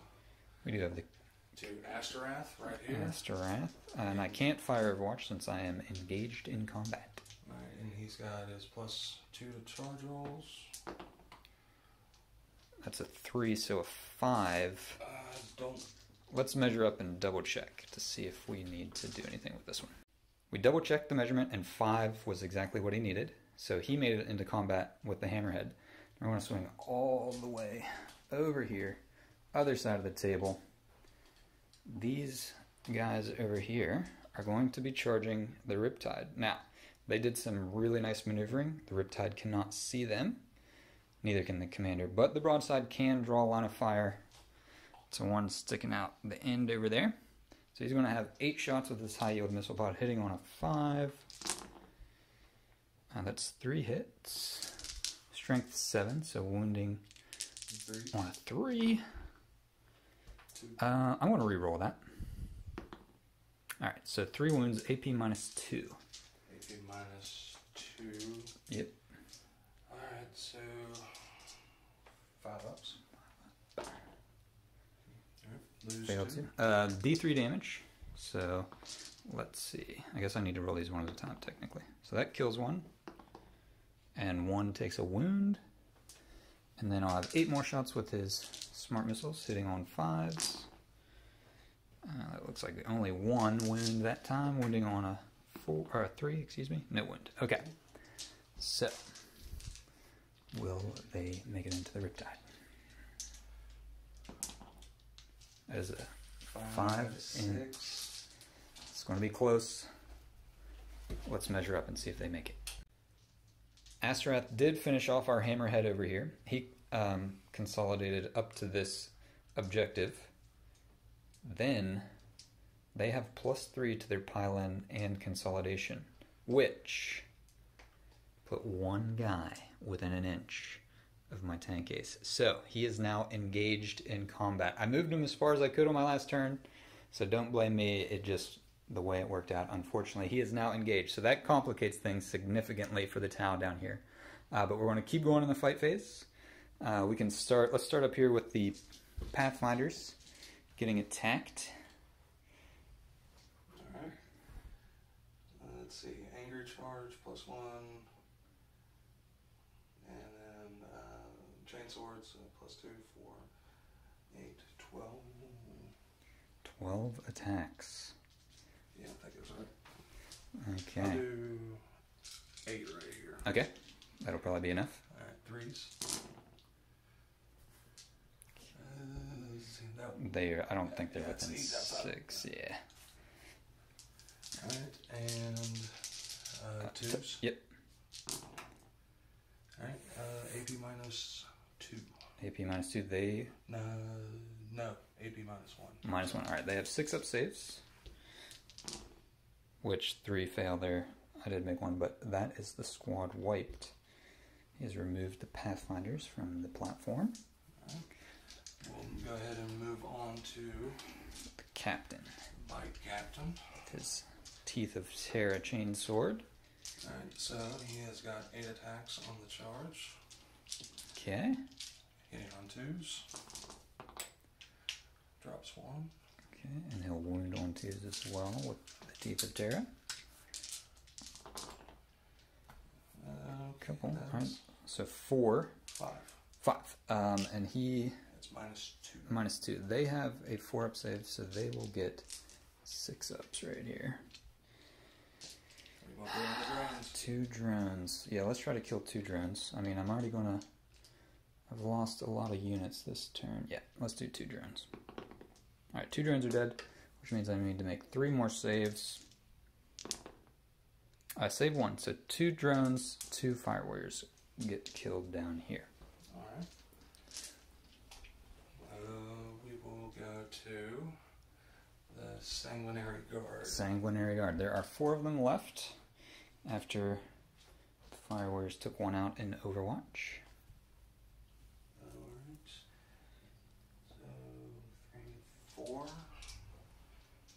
We do have the to Astarath right here. Astarath, and I can't fire Overwatch since I am engaged in combat. Alright, and he's got his +2 to charge rolls. That's a 3, so a 5. Don't... Let's measure up and double check to see if we need to do anything with this one. We double checked the measurement and 5 was exactly what he needed. So he made it into combat with the hammerhead. We're going to swing all the way over here, other side of the table. These guys over here are going to be charging the Riptide. Now, they did some really nice maneuvering. The Riptide cannot see them. Neither can the commander, but the broadside can draw a line of fire. So one sticking out the end over there. So he's going to have 8 shots with this high yield missile pod, hitting on a 5. That's 3 hits. Strength 7, so wounding 3. On a 3. 2. I'm going to re-roll that. Alright, so 3 wounds, AP -2. AP -2. Yep. Alright, so 5 ups. Lose Failed 2. to. D3 damage. So let's see. I guess I need to roll these one at a time technically. So that kills 1. And 1 takes a wound. And then I'll have 8 more shots with his smart missiles, hitting on 5s. It looks like only 1 wound that time, wounding on a 4 or a 3, excuse me. No wound. Okay. So, will they make it into the Riptide? That is a 5 and 6. It's going to be close. Let's measure up and see if they make it. Astorath did finish off our hammerhead over here. He consolidated up to this objective. Then they have +3 to their pile-in and consolidation, which put 1 guy within an inch of my tank ace. So he is now engaged in combat. I moved him as far as I could on my last turn, so don't blame me. It just the way it worked out. Unfortunately, he is now engaged, so that complicates things significantly for the T'au down here. But we're going to keep going in the fight phase. We can start. Let's start up here with the Pathfinders getting attacked. All right. Let's see. Angry charge +1, and then chain swords +2, 4, 8, 12. 12 attacks. Yeah, I think that's right. Okay. I'll do 8 right here. Okay, that'll probably be enough. All right, 3s. I don't think they're within 6. Yeah. All right, and 2s. Yep. All right, AP -2. AP -2. They No, AP -1. -1. All right, they have 6 up saves, which 3 fail there. I did make 1, but that is the squad wiped. He has removed the Pathfinders from the platform. All right. We'll go ahead and move on to The captain Bite Captain. with his Teeth of Terra chain sword. Alright, so he has got 8 attacks on the charge. Okay. Hitting on 2s. Drops 1. Okay, and he'll wound on 2s as well with the Teeth of Terra. Couple. All right. So 4. 5. 5. And he It's -2. -2. They have a 4 up save, so they will get 6 ups right here. We want to go in the drones. 2 drones. Yeah, let's try to kill 2 drones. I mean, I'm already gonna. I've lost a lot of units this turn. Yeah, let's do 2 drones. Alright, 2 drones are dead, which means I need to make 3 more saves. I save 1, so 2 drones, 2 fire warriors get killed down here. Alright. We will go to the Sanguinary Guard. Sanguinary Guard. There are 4 of them left after the fire warriors took 1 out in Overwatch. Alright. So, 3, 4.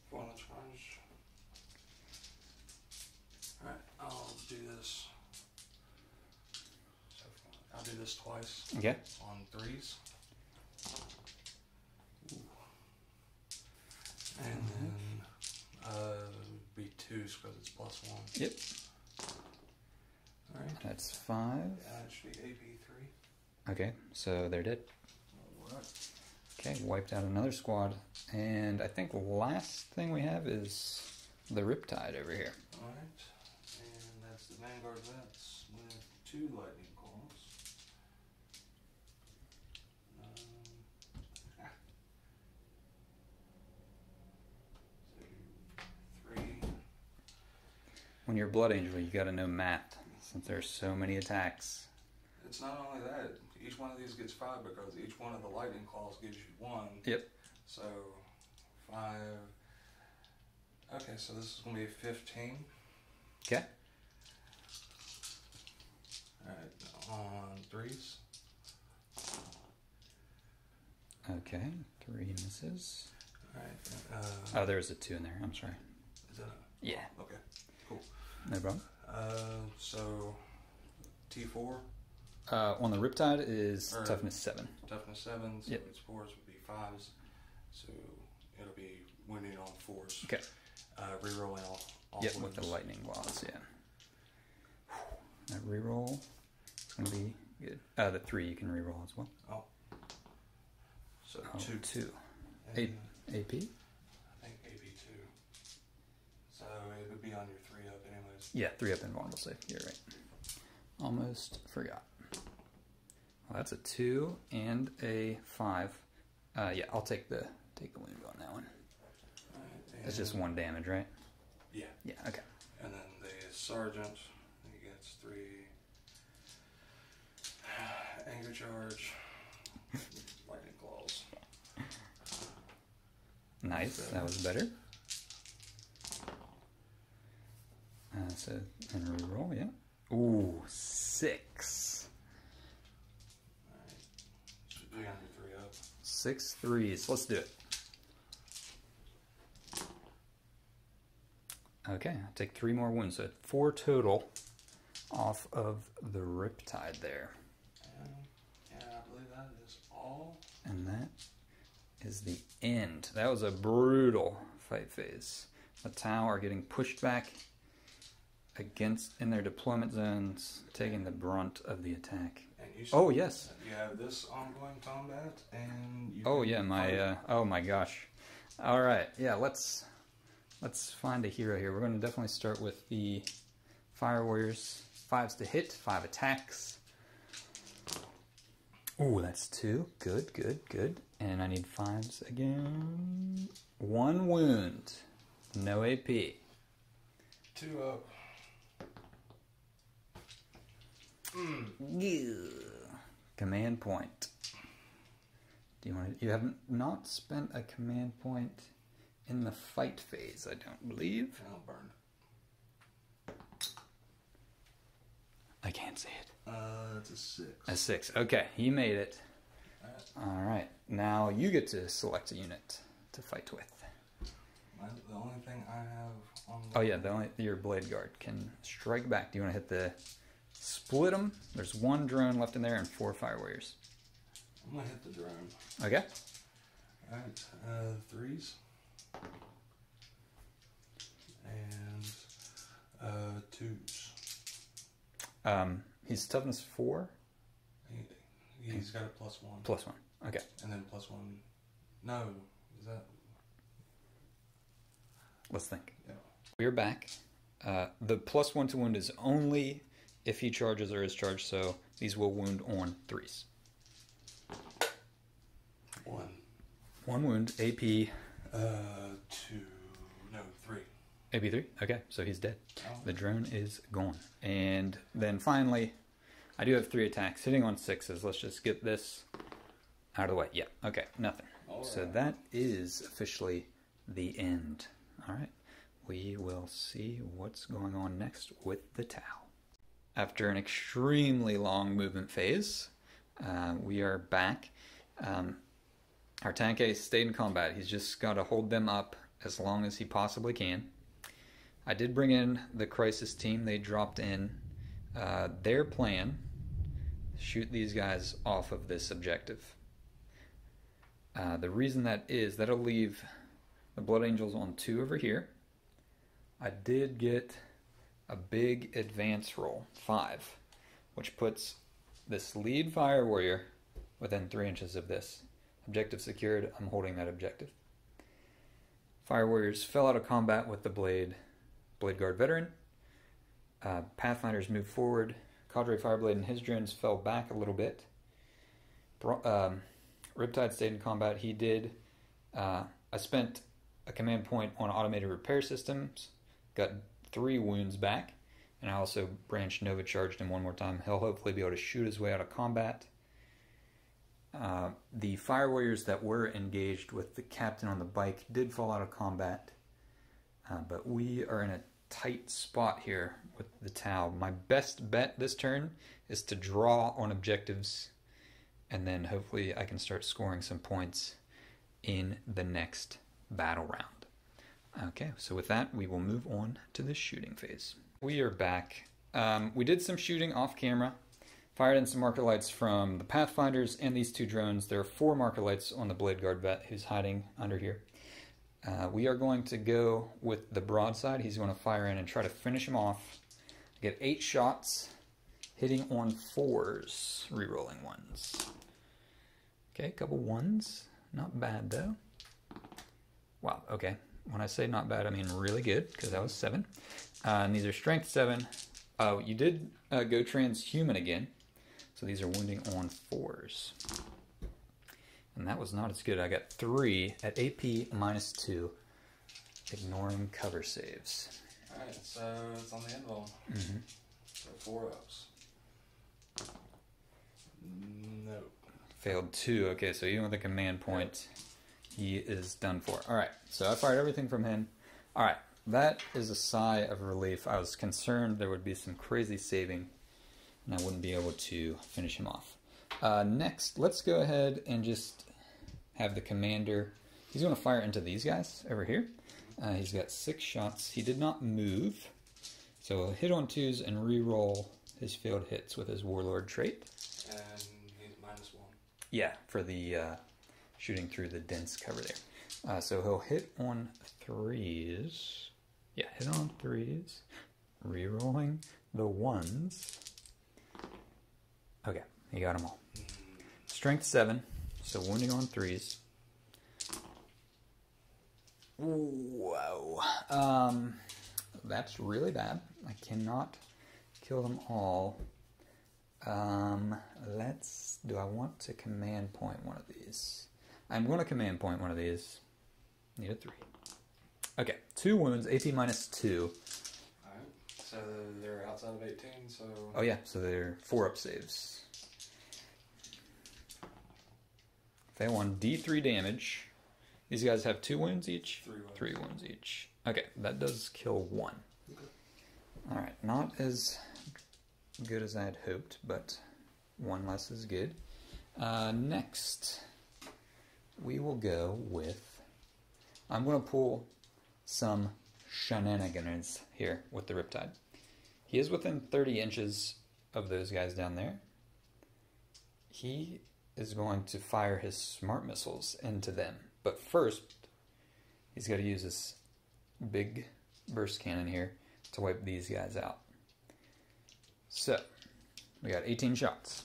4 on the charge. Alright, I'll do this. I'll do this twice. Okay. On 3s. Ooh. And then be 2s because it's +1. Yep. Alright. That's 5. That should be AP3. Okay, so they're dead. Alright. Okay, wiped out another squad. And I think last thing we have is the Riptide over here. Alright. And that's the Vanguard Vets with 2 lightning calls. So 3. When you're a Blood Angel, you gotta know math, since there's so many attacks. It's not only that, each one of these gets 5 because each one of the lightning claws gives you 1. Yep. So 5. Okay, so this is going to be 15. Okay. Alright, on 3s. Okay, 3 misses. Alright. Oh, there's a 2 in there. I'm sorry. Is that Yeah. Okay, cool. No problem. So T4. On the Riptide is Or- toughness 7. Toughness 7, so Yep. its 4s would be 5s. So it'll be winning on 4s. Okay. Rerolling all Yep, with the wounds. lightning claws, yeah. That reroll is going to be Good. The 3 you can reroll as well. Oh. So Oh, 2. 2. AP? I think AP 2. So it would be on your 3 up anyways. Yeah, 3 up invulnerable save. You're right. Almost forgot. Well, that's a 2 and a 5. Yeah, I'll take the wound on that one. Right, It's just 1 damage, right? Yeah. Yeah, okay. And then the sergeant, he gets 3 anger charge, lightning claws. Nice, that was better. So, and reroll, yeah. Ooh, 6. Alright. Should be on your 3 up. 6 3s. Let's do it. Okay, I'll take 3 more wounds, so 4 total off of the Riptide there. Yeah, I believe that is all. And that is the end. That was a brutal fight phase. The T'au are getting pushed back in their deployment zones, taking the brunt of the attack. And you Oh, yes. You have this ongoing combat, and you Oh, yeah, oh my gosh. All right, yeah, let's find a hero here. We're going to definitely start with the Fire Warriors. 5s to hit, 5 attacks. Ooh, that's 2. Good, good, good. And I need 5s again. 1 wound. No AP. 2 up. Command point. Do you want to? You haven't not spent a command point in the fight phase, I don't believe. I'll burn. I can't see it. It's a 6. A 6. Okay, he made it. All right. Now you get to select a unit to fight with. The only thing I have on. Oh yeah, your Blade Guard can strike back. Do you want to hit the split them? There's 1 drone left in there and 4 Fire Warriors. I'm gonna hit the drone. Okay. Alright, 3s. And 2s. He's toughness 4. He's got a +1. +1. Okay. And then +1. No, is that? Let's think. Yeah. We're back. The +1 to wound is only if he charges or is charged, so these will wound on 3s. 1. 1 wound. AP. 2. No, 3. AP 3? Okay, so he's dead. Oh. The drone is gone. And then finally, I do have 3 attacks. Hitting on 6s. Let's just get this out of the way. Yeah, okay, nothing. All So right. that is officially the end. All right, we will see what's going on next with the T'au. After an extremely long movement phase, we are back. Our tank ace stayed in combat. He's just got to hold them up as long as he possibly can. I did bring in the crisis team. They dropped in. Their plan, shoot these guys off of this objective. The reason that is, that'll leave the Blood Angels on 2 over here. I did get a big advance roll, 5, which puts this lead Fire Warrior within 3 inches of this. Objective secured. I'm holding that objective. Fire Warriors fell out of combat with the Blade Guard veteran. Pathfinders moved forward. Cadre Fireblade and his drones fell back a little bit. Riptide stayed in combat. He did. I spent a command point on automated repair systems. Got 3 wounds back. And I also branched Nova charged him 1 more time. He'll hopefully be able to shoot his way out of combat. The Fire Warriors that were engaged with the captain on the bike did fall out of combat. But we are in a tight spot here with the T'au. My best bet this turn is to draw on objectives, and then hopefully I can start scoring some points in the next battle round. Okay, so with that, we will move on to the shooting phase. We are back. We did some shooting off camera. Fired in some marker lights from the Pathfinders and these 2 drones. There are 4 marker lights on the Blade Guard vet who's hiding under here. We are going to go with the broadside. He's going to fire in and try to finish him off. Get 8 shots. hitting on 4s, re-rolling 1s. Okay, a couple 1s. Not bad, though. Wow, okay. When I say not bad, I mean really good, because that was 7. And these are strength 7. Oh, you did go transhuman again. So these are wounding on 4s. And that was not as good. I got 3 at AP -2, ignoring cover saves. Alright, so it's on the end roll. Mm-hmm. So 4 ups. No. Failed 2. Okay, so even with a command point, he is done for. Alright, so I fired everything from him. Alright, that is a sigh of relief. I was concerned there would be some crazy saving and I wouldn't be able to finish him off. Next, let's go ahead and just have the commander. He's going to fire into these guys over here. He's got 6 shots. He did not move, so he'll hit on 2s and re-roll his failed hits with his warlord trait. And he's -1. Yeah, for the shooting through the dense cover there. So he'll hit on 3s. Yeah, hit on 3s. Re-rolling the 1s. Okay, he got them all. Strength 7, so wounding on 3s. Whoa. That's really bad. I cannot kill them all. Do I want to command point one of these? I'm going to command point one of these. Need a 3. Okay, 2 wounds, AP -2. Alright, so they're outside of 18, so... Oh yeah, so they're 4-up saves. Fail on D3 damage. These guys have 2 wounds each? 3 wounds. 3 wounds each. Okay, that does kill 1. Okay. Alright, not as good as I had hoped, but 1 less is good. Next, we will go with... I'm going to pull some shenanigans here with the Riptide. He is within 30 inches of those guys down there. He is going to fire his smart missiles into them. But first, he's got to use this big burst cannon here to wipe these guys out. So, we got 18 shots.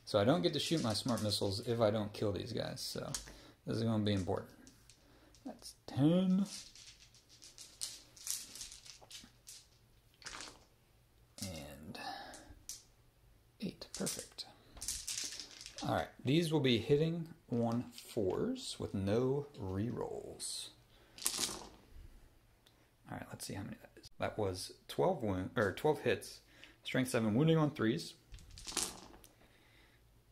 So I don't get to shoot my smart missiles if I don't kill these guys. So, this is going to be important. That's 10. And 8. Perfect. Alright, these will be hitting on 4s with no rerolls. Alright, let's see how many that is. That was 12 hits, strength 7, wounding on 3s.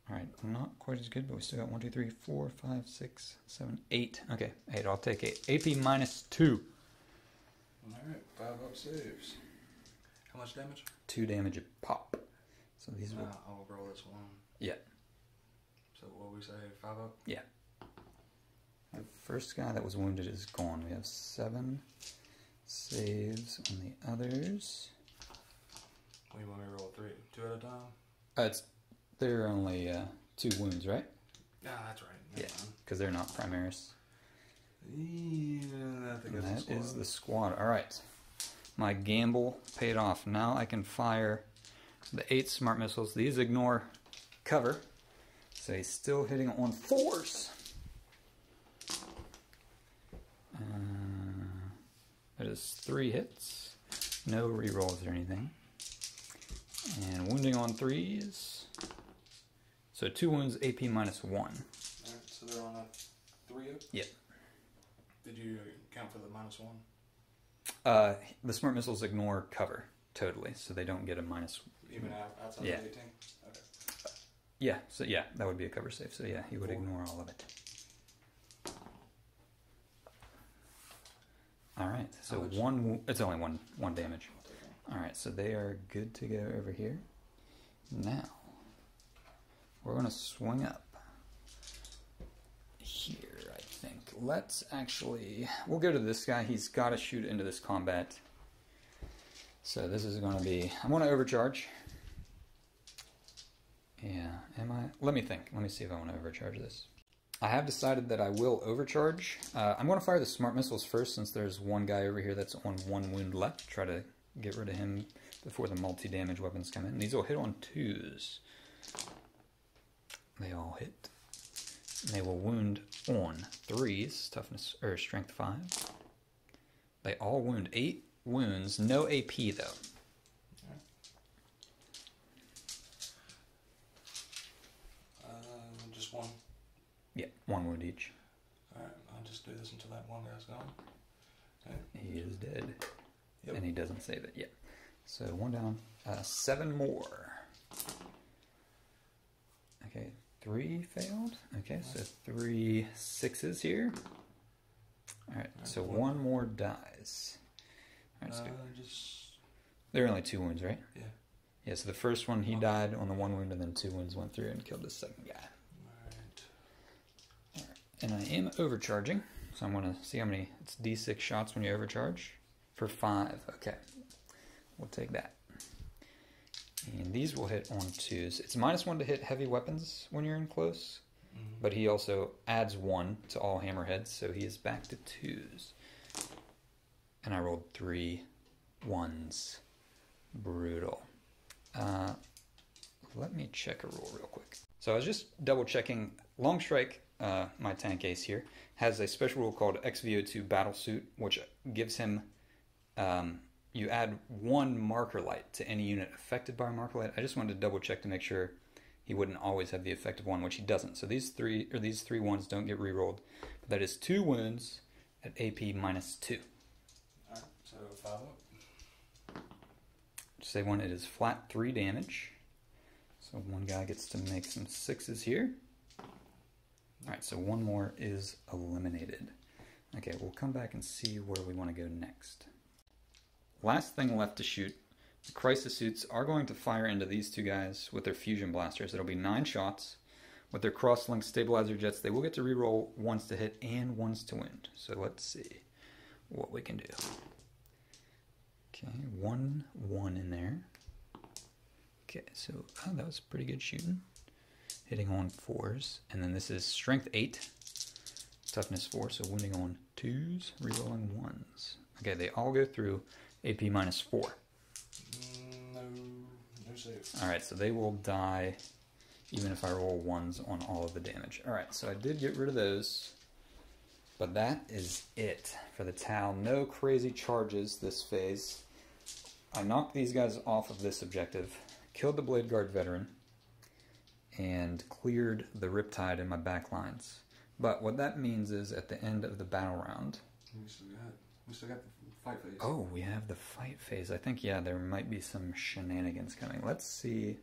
Alright, not quite as good, but we still got 1, 2, 3, 4, 5, 6, 7, 8. Okay, 8, I'll take 8. AP -2. Alright, 5-up saves. How much damage? 2 damage a pop. So these will... I'll roll this one. Yeah. So what we say, 5-up? Yeah. The first guy that was wounded is gone. We have 7 saves on the others. What do you want me to roll? 3? 2 at a time? They're only 2 wounds, right? Yeah, that's right. Yeah, because they're not Primaris. Yeah, I think that's That is the squad. Alright. My gamble paid off. Now I can fire the 8 smart missiles. These ignore cover. So he's still hitting on 4s. That is 3 hits. No rerolls or anything. And wounding on 3s. So 2 wounds, AP -1. Alright, so they're on a 3-up? Yep. Did you count for the -1? The smart missiles ignore cover totally, so they don't get a minus. Even outside Yeah. of 18? Okay. Yeah, so yeah, that would be a cover save. So yeah, he would 4. ignore all of it. Alright, so it's only one damage. Alright, so they are good to go over here. Now, we're going to swing up here, I think. We'll go to this guy. He's got to shoot into this combat. So this is going to be, I'm going to overcharge. Yeah, let me think. Let me see if I want to overcharge this. I have decided that I will overcharge. I'm going to fire the smart missiles first since there's one guy over here that's on 1 wound left. Try to get rid of him before the multi-damage weapons come in. These will hit on 2s. They all hit. And they will wound on 3s, toughness or strength 5. They all wound 8 wounds, no AP though. Just one. Yeah, 1 wound each. Alright, I'll just do this until that one guy's gone. Okay. He is dead. Yep. And he doesn't save it yet. So 1 down. 7 more. Okay, 3 failed. Okay, so 3 6s here. Alright, so 1 more dies. Alright, so there are only 2 wounds, right? Yeah. Yeah, so the first one he died on the 1 wound, and then 2 wounds went through and killed the second guy. Alright. And I am overcharging, so I'm going to see how many. It's D6 shots when you overcharge. For 5. Okay. We'll take that. And these will hit on 2s. It's -1 to hit heavy weapons when you're in close. But he also adds 1 to all hammerheads, so he is back to 2s. And I rolled 3 1s. Brutal. Let me check a roll real quick. So I was just double checking. Long Strike, my tank ace here, has a special rule called XVO2 Battle Suit, which gives him, you add 1 marker light to any unit affected by a marker light. I just wanted to double check to make sure he wouldn't always have the effect of 1, which he doesn't. So these 3 1s don't get rerolled. But that is 2 wounds at AP -2. Alright, so 5 up. Just say 1, it is flat 3 damage. So 1 guy gets to make some 6s here. Alright, so 1 more is eliminated. Okay, we'll come back and see where we want to go next. Last thing left to shoot. The Crisis Suits are going to fire into these 2 guys with their fusion blasters. It'll be 9 shots. With their cross-link stabilizer jets, they will get to reroll 1s to hit and 1s to wound. So let's see what we can do. Okay, 1 1 in there. Okay, so that was pretty good shooting. Hitting on 4s. And then this is strength 8, toughness 4, so wounding on 2s, rerolling 1s. Okay, they all go through AP -4. No save. Alright, so they will die even if I roll 1s on all of the damage. Alright, so I did get rid of those. But that is it for the T'au. No crazy charges this phase. I knocked these guys off of this objective, killed the Blade Guard veteran, and cleared the Riptide in my back lines. But what that means is at the end of the battle round... We still got the fight phase. Oh, we have the fight phase. I think, yeah, there might be some shenanigans coming. Let's see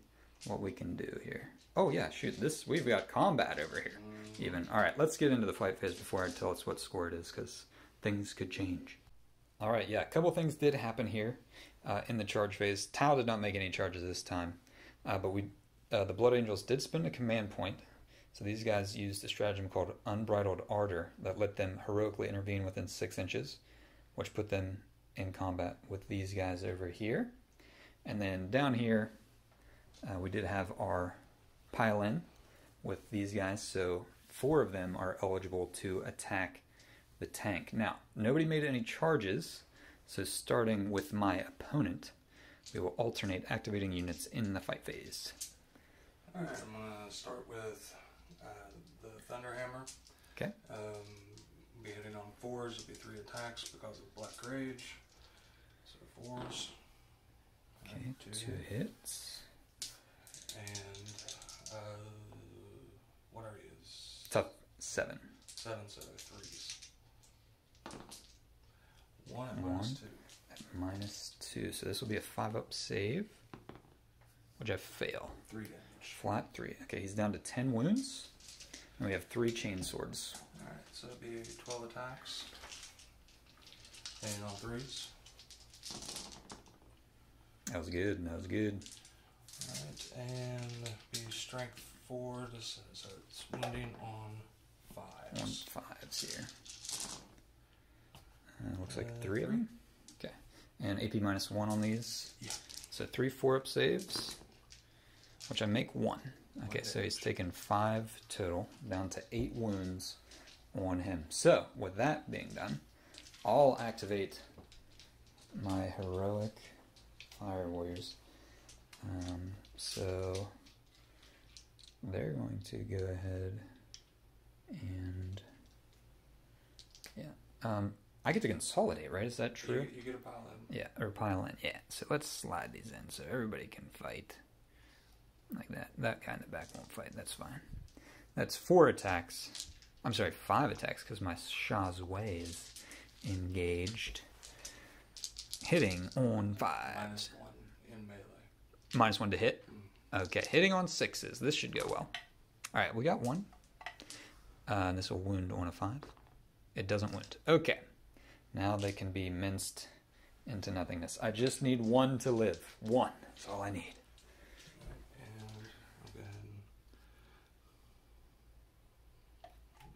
what we can do here. Oh, yeah, shoot, we've got combat over here, even. All right, let's get into the fight phase before I tell us what score it is, because things could change. All right, yeah, a couple things did happen here in the charge phase. T'au did not make any charges this time, but the Blood Angels did spend a command point. So these guys used a stratagem called Unbridled Ardor that let them heroically intervene within 6 inches, which put them in combat with these guys over here. And then down here, we did have our pile in with these guys, so 4 of them are eligible to attack the tank. Now, nobody made any charges, so starting with my opponent, we will alternate activating units in the fight phase. Alright, I'm going to start with the Thunderhammer. Okay. Be hitting on 4s, it'll be 3 attacks because of Black Rage. So 4s. Okay, 2 hits. And what are his? Tough 7. 7, so 3s. 1 at One. -2. At -2, so this will be a 5-up save, which I fail. 3 damage. Flat 3. Okay, he's down to 10 wounds, and we have 3 chain swords. Alright, so it'll be 12 attacks. And on 3s. That was good, that was good. Alright, and be strength 4, so it's wounding on 5s. On 5s here. Looks like 3 of them. Okay, and AP -1 on these. Yeah. So 3 4-up saves, which I make 1. Okay, so he's taken 5 total, down to 8 wounds on him. So, with that being done, I'll activate my heroic Fire Warriors. So they're going to go ahead and I get to consolidate, right? Is that true? You get a pile in. Yeah, or pile in. Yeah. So let's slide these in so everybody can fight like that. That guy in the back won't fight. That's fine. That's 4 attacks. I'm sorry, 5 attacks because my Shazway is engaged. Hitting on 5s. -1 in melee. -1 to hit? Okay, hitting on 6s. This should go well. Alright, we got 1. And this will wound on a 5. It doesn't wound. Okay. Now they can be minced into nothingness. I just need 1 to live. 1. That's all I need. And I'll go ahead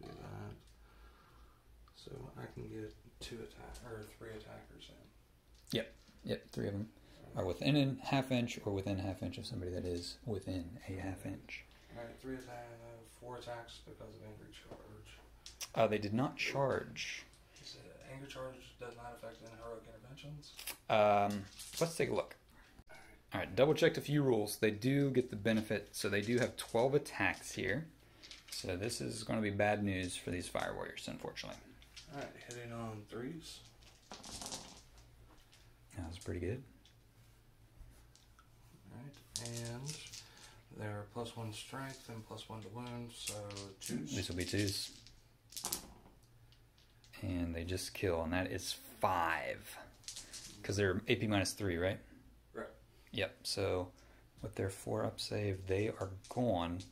and do that. So I can get 3 attackers in. Yep, 3 of them are within a half inch or within a half inch of somebody that is within a half inch. Alright, 4 attacks because of angry charge. They did not charge. Is it angry charge does not affect any heroic interventions? Let's take a look. Alright, double checked a few rules. They do get the benefit, so they do have 12 attacks here. So this is going to be bad news for these Fire Warriors, unfortunately. Alright, hitting on 3s. That was pretty good. Alright, and they're +1 strength and +1 to wound, so 2s. These will be 2s. And they just kill, and that is 5. Because they're AP -3, right? Right. Yep, so with their 4-up save, they are gone,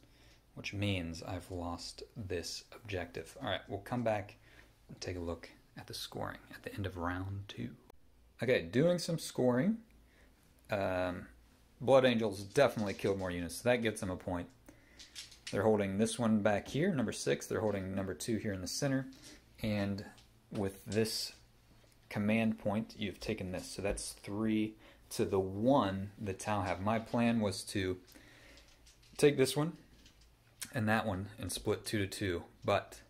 which means I've lost this objective. Alright, we'll come back and take a look at the scoring at the end of round 2. Okay, doing some scoring. Blood Angels definitely killed more units, so that gets them a point. They're holding this one back here, number 6. They're holding number 2 here in the center. And with this command point, you've taken this. So that's 3 to the 1 that T'au have. My plan was to take this one and that one and split 2 to 2. But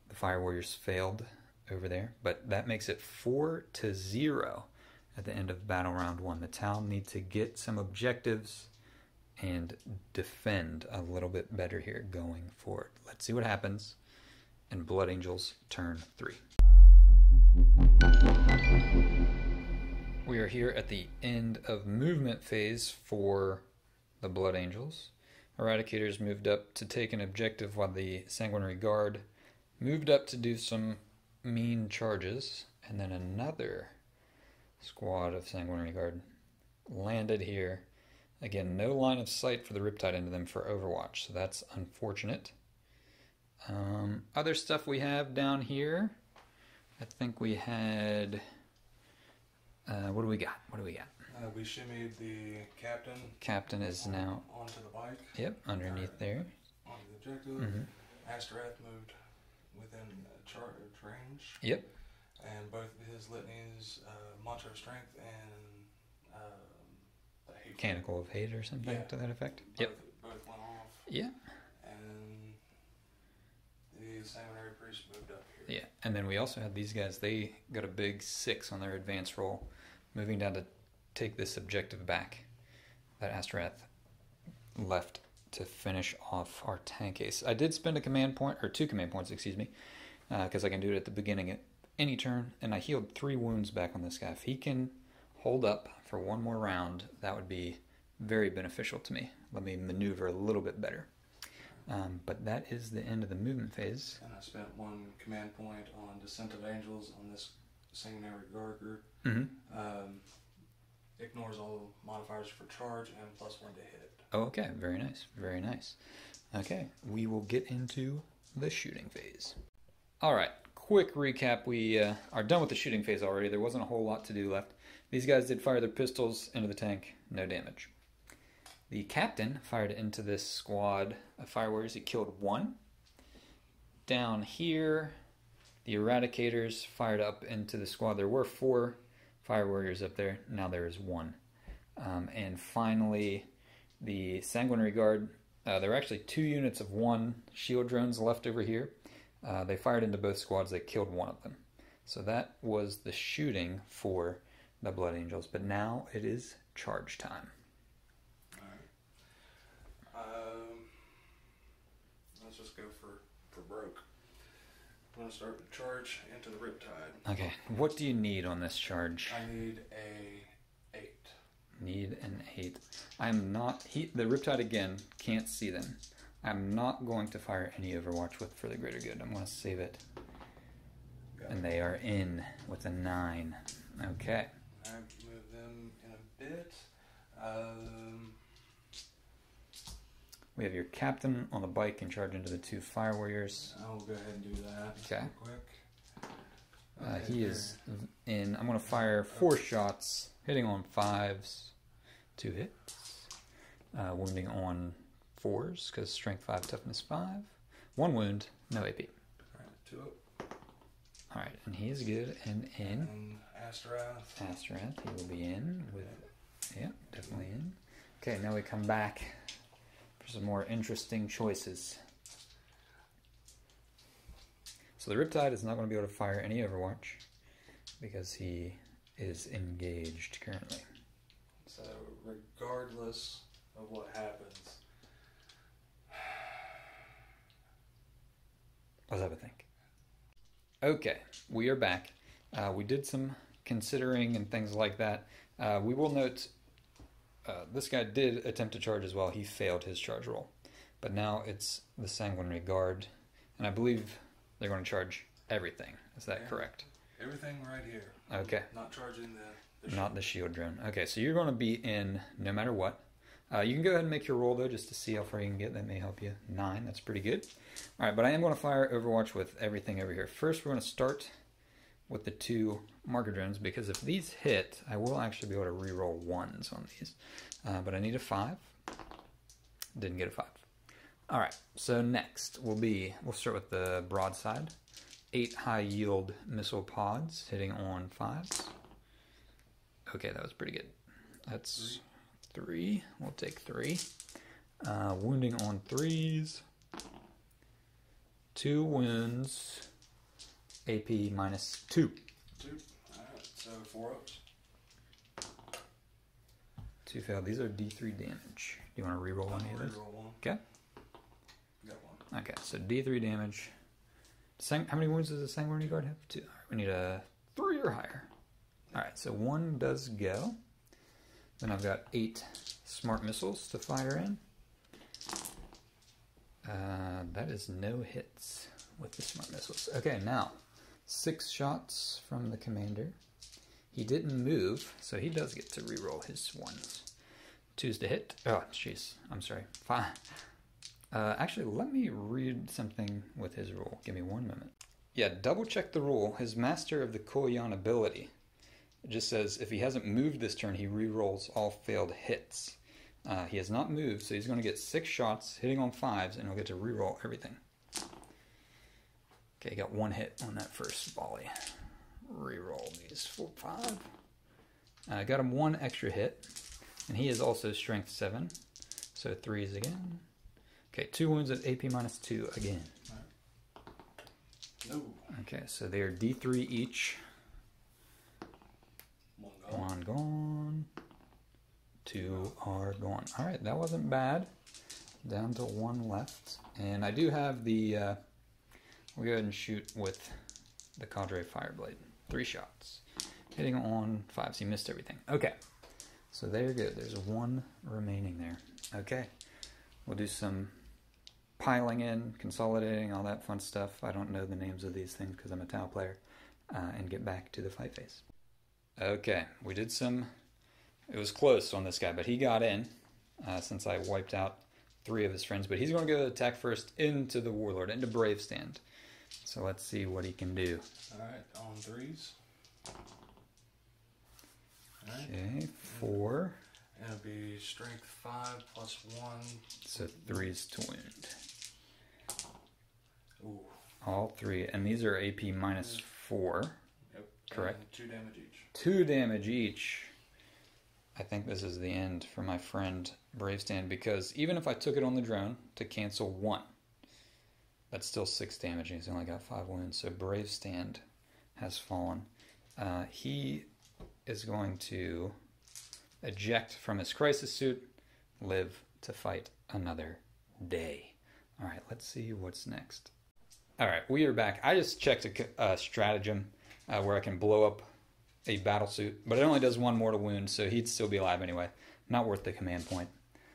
the Fire Warriors failed over there. But that makes it 4 to 0 at the end of battle round 1. The T'au need to get some objectives and defend a little bit better here going forward. Let's see what happens in Blood Angels turn 3. We are here at the end of movement phase for the Blood Angels. Eradicators moved up to take an objective while the Sanguinary Guard moved up to do some mean charges, and then another squad of Sanguinary Guard landed here. Again, no line of sight for the Riptide into them for Overwatch, so that's unfortunate. Other stuff we have down here, I think we had, what do we got? We shimmied the captain. Captain is now onto the bike. Yep, underneath there. Onto the objective. Astorath moved within charge range. Yep. And both of his litanies, Mantra of Strength and Hate. Canticle of Hate or something to that effect. Both went off. Yeah. And the Sanguinary Priest moved up here. Yeah, and then we also had these guys. They got a big 6 on their advance roll, moving down to take this objective back. That Astorath left to finish off our tank ace. I did spend a command point, or 2 command points, excuse me, because I can do it at the beginning of any turn, and I healed 3 wounds back on this guy. If he can hold up for 1 more round, that would be very beneficial to me. Let me maneuver a little bit better. But that is the end of the movement phase. And I spent 1 command point on Descent of Angels on this Sanguinary Guard group. Ignores all modifiers for charge and +1 to hit. Oh, okay, very nice, very nice. Okay, we will get into the shooting phase. All right, quick recap. We are done with the shooting phase already. There wasn't a whole lot to do left. These guys did fire their pistols into the tank, no damage. The captain fired into this squad of Fire Warriors. He killed 1. Down here, the Eradicators fired up into the squad. There were 4 Fire Warriors up there. Now there is 1. And finally, the Sanguinary Guard. There were actually 2 units of 1 shield drones left over here. They fired into both squads. They killed 1 of them. So that was the shooting for the Blood Angels. But now it is charge time. Let's just go for broke. I'm going to start the charge into the Riptide. Okay, what do you need on this charge? I need a 8. Need an 8. I'm not... the Riptide, again, can't see them. I'm not going to fire any Overwatch with for the greater good. I'm going to save it. And they are in with a 9. Okay. I move them in a bit. We have your captain on the bike and charge into the 2 fire warriors. I'll go ahead and do that okay. real quick. He is in. I'm going to fire 4 shots, hitting on 5s, 2 hits, wounding on 4s because strength 5, toughness 5, 1 wound, no AP. Alright, 2 up. Alright, and he is good and in. And Astaroth. Astaroth, he will be in with. Yeah, definitely in. Okay, now we come back for some more interesting choices. So the Riptide is not going to be able to fire any Overwatch because he is engaged currently. So regardless of what happens, let's have a think. Okay, we are back. We did some considering and things like that. We will note this guy did attempt to charge as well. He failed his charge roll. But now it's the Sanguinary Guard. And I believe they're going to charge everything. Is that correct? Everything right here. Okay. Not charging the shield. Not the shield drone. Okay, so you're going to be in no matter what. You can go ahead and make your roll, though, just to see how far you can get. That may help you. 9, that's pretty good. All right, but I am going to fire Overwatch with everything over here. First, we're going to start with the 2 marker drones, because if these hit, I will actually be able to re-roll 1s on these. But I need a 5. Didn't get a 5. All right, so next we'll start with the broadside. 8 high-yield missile pods hitting on 5s. Okay, that was pretty good. That's 3. We'll take 3. Wounding on 3s. 2 wounds. AP minus 2. 2. Alright, so 4 ups. 2 failed. These are D3 damage. Do you want to re-roll any of those? Re-roll 1. Okay. Got 1. Okay, so D3 damage. How many wounds does the Sanguinary Guard have? 2. All right, we need a 3 or higher. Alright, so 1 does go. Then I've got 8 smart missiles to fire in. That is no hits with the smart missiles. Okay, now 6 shots from the commander. He didn't move, so he does get to re-roll his 1s. 2's to hit. Oh, jeez. I'm sorry. 5. Actually, let me read something with his rule. Give me 1 moment. Yeah, double check the rule. His Master of the Koyan ability. It just says if he hasn't moved this turn, he re-rolls all failed hits. He has not moved, so he's going to get 6 shots, hitting on 5s, and he'll get to re-roll everything. Okay, he got 1 hit on that first volley. Re-roll these 4, 5. I got him 1 extra hit, and he is also strength 7, so 3s again. Okay, 2 wounds at AP minus 2 again. No. Okay, so they are D3 each. 1 gone. 2 are gone. Alright, that wasn't bad. Down to 1 left. And I do have the... we'll go ahead and shoot with the Cadre Fireblade. 3 shots. Hitting on 5s. He missed everything. Okay. So they're good. There's 1 remaining there. Okay. We'll do some piling in, consolidating, all that fun stuff. I don't know the names of these things because I'm a T'au player. And get back to the fight phase. Okay. We did some... It was close on this guy, but he got in since I wiped out 3 of his friends. But he's going to go attack first into the Warlord, into Brave Stand. So let's see what he can do. Alright, on 3s. Alright. Okay, 4. And it'll be strength 5 plus 1. So 3s to wound. Ooh. All 3. And these are AP minus 4. Yep. Correct. And 2 damage each. 2 damage each. I think this is the end for my friend Brave Stand, because even if I took it on the drone to cancel 1, that's still 6 damage, and he's only got 5 wounds, so Brave Stand has fallen. He is going to eject from his crisis suit, live to fight another day. All right, let's see what's next. All right, we are back. I just checked a stratagem where I can blow up a battle suit, but it only does 1 mortal wound, so he'd still be alive anyway. Not worth the command point.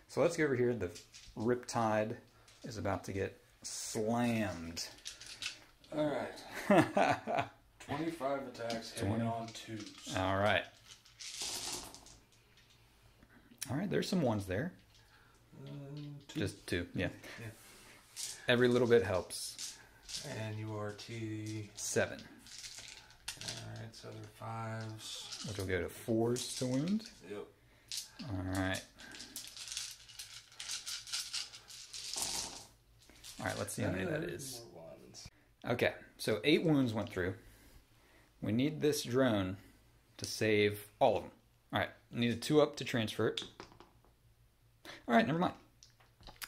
So let's go over here. The Riptide is about to get slammed. All right. 25 attacks hitting on 2s. All right. All right, there's some 1s there. 2. Just 2, yeah. Every little bit helps. And you are T7. Alright, so they're 5s. Which will go to 4s to wound. Yep. Alright. Alright, let's see how many that is. Okay, so 8 wounds went through. We need this drone to save all of them. Alright, need a 2-up to transfer it. Alright, never mind.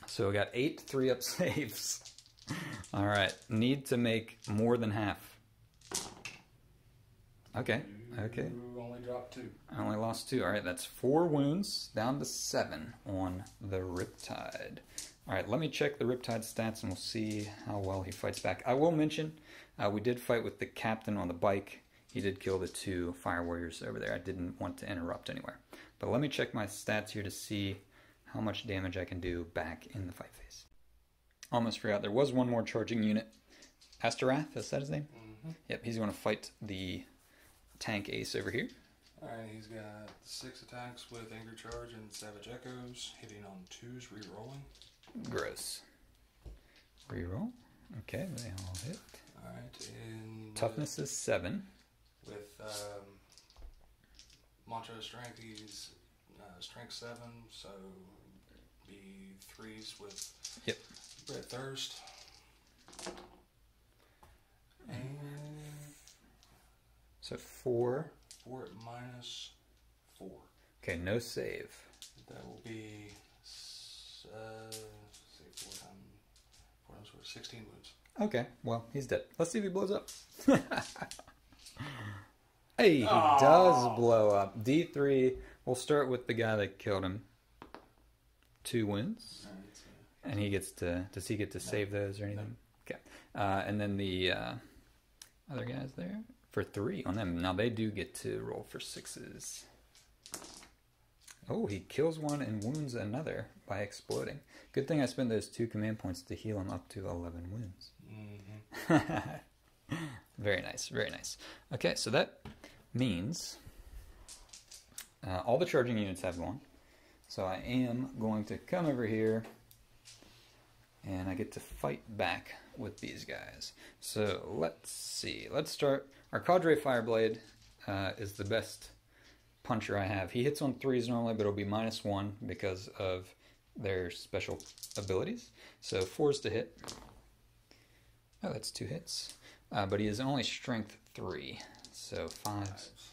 So we got 8 3-up saves. Alright, need to make more than half. Okay, okay. You only dropped 2. I only lost 2. Alright, that's 4 wounds, down to 7 on the Riptide. Alright, let me check the Riptide stats and we'll see how well he fights back. I will mention, we did fight with the captain on the bike. He did kill the 2 fire warriors over there. I didn't want to interrupt anywhere. But let me check my stats here to see how much damage I can do back in the fight phase. Almost forgot, there was 1 more charging unit. Asterath, is that his name? Mm-hmm. Yep, he's going to fight the tank ace over here. Alright, he's got 6 attacks with Anger Charge and Savage Echoes, hitting on 2s, re-rolling. Gross. Reroll. Okay, they all hit. Alright, and Toughness is 7. with Mantra Strength, he's Strength 7, so be 3s with Red Thirst. And so 4. 4 at -4. Okay, no save. That will be say 4 times 4, 16 wounds. Okay, well, he's dead. Let's see if he blows up. Hey, he does blow up. D3, we'll start with the guy that killed him. 2 wounds. And he gets to, does he get to save those or anything? No. Okay. And then the other guys there for 3 on them. Now they do get to roll for 6s. Oh, he kills 1 and wounds another by exploding. Good thing I spent those 2 command points to heal him up to 11 wounds. Mm-hmm. Very nice, very nice. Okay, so that means all the charging units have gone. So I am going to come over here and I get to fight back with these guys. So let's see. Let's start. Our Cadre Fireblade is the best puncher I have. He hits on 3s normally, but it'll be -1 because of their special abilities. So 4s to hit. Oh, that's 2 hits. But he is only strength 3, so 5s.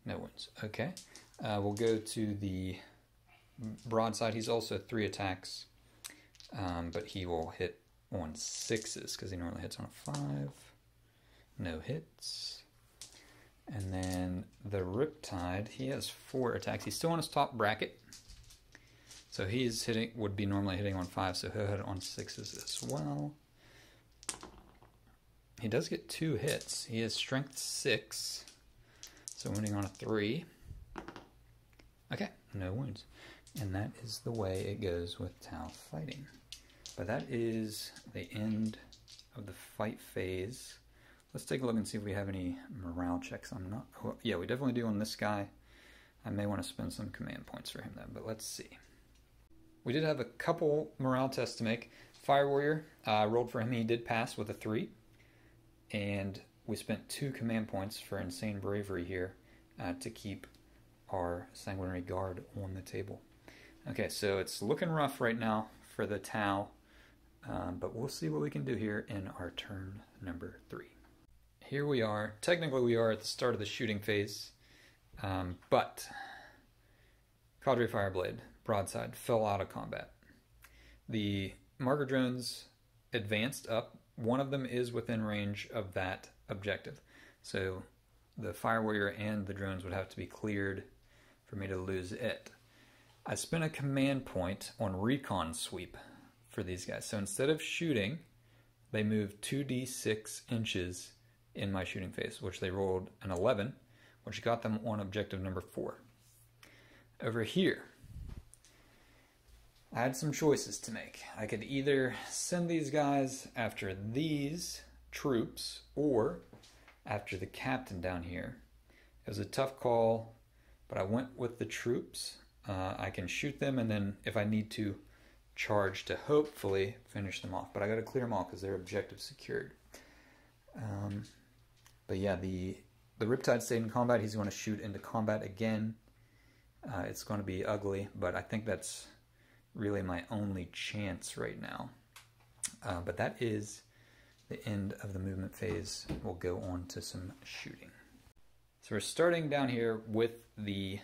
No wounds. Okay. We'll go to the broadside. He's also 3 attacks, but he will hit on 6s because he normally hits on a 5. No hits. And then the Riptide, he has 4 attacks. He's still on his top bracket, so he's hitting, would be normally hitting on 5, so he'll hit on 6s as well. He does get 2 hits. He has strength 6, so winning on a 3. Okay, no wounds. And that is the way it goes with T'au fighting. But that is the end of the fight phase. Let's take a look and see if we have any morale checks. Oh, yeah, we definitely do on this guy. I may want to spend some command points for him though, but let's see. We did have a couple morale tests to make. Fire Warrior, rolled for him. He did pass with a 3. And we spent 2 command points for Insane Bravery here to keep our Sanguinary Guard on the table. Okay, so it's looking rough right now for the T'au, but we'll see what we can do here in our turn number 3. Here we are. Technically we are at the start of the shooting phase, but Cadre Fireblade, broadside, fell out of combat. The marker drones advanced up. One of them is within range of that objective. So the Fire Warrior and the drones would have to be cleared for me to lose it. I spent a command point on recon sweep for these guys. So instead of shooting, they moved 2d6 inches in my shooting phase, which they rolled an 11, which got them on objective number 4. Over here, I had some choices to make. I could either send these guys after these troops or after the captain down here. It was a tough call, but I went with the troops. I can shoot them, and then if I need to, charge to hopefully finish them off. But I got to clear them all because they're objective secured. But yeah, the Riptide stayed in combat. He's going to shoot into combat again. It's going to be ugly, but I think that's really my only chance right now. But that is the end of the movement phase. We'll go on to some shooting. So we're starting down here with the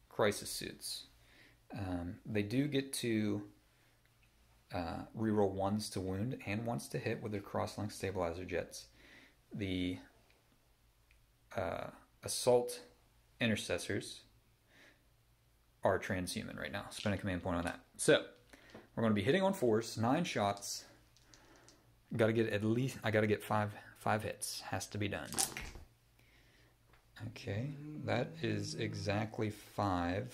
crisis suits. They do get to reroll 1s to wound and 1s to hit with their cross-link stabilizer jets. The assault intercessors are transhuman right now. Spend a command point on that. So we're going to be hitting on 4s, 9 shots. Got to get at least. I got to get five hits. Has to be done. Okay, that is exactly 5.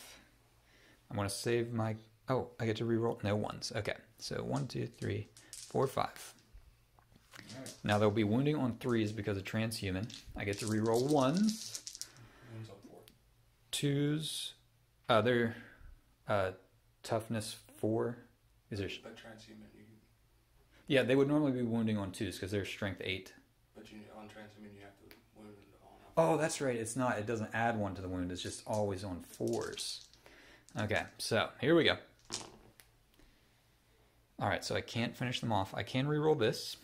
I'm going to save my. Oh, I get to reroll. No 1s. Okay, so 1, 2, 3, 4, 5. Right. Now they'll be wounding on 3s because of transhuman. I get to reroll 1s. 2s. They're toughness 4. Is there? But transhuman, yeah, they would normally be wounding on 2s because they're strength 8. But on transhuman, you have to wound on. Oh, that's right. It's not. It doesn't add 1 to the wound. It's just always on 4s. Okay, so here we go. All right, so I can't finish them off. I can reroll this.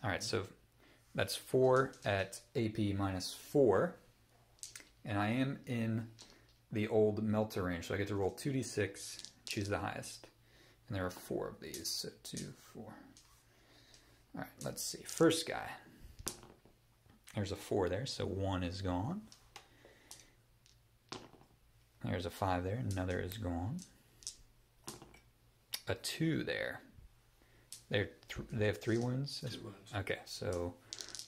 All right, so that's 4 at AP -4, and I am in the old melter range, so I get to roll 2d6, choose the highest. And there are 4 of these, so 2, 4. All right, let's see. First guy. There's a 4 there, so 1 is gone. There's a 5 there, another is gone. A 2 there. They have 3 wounds? 2 wounds. Okay, so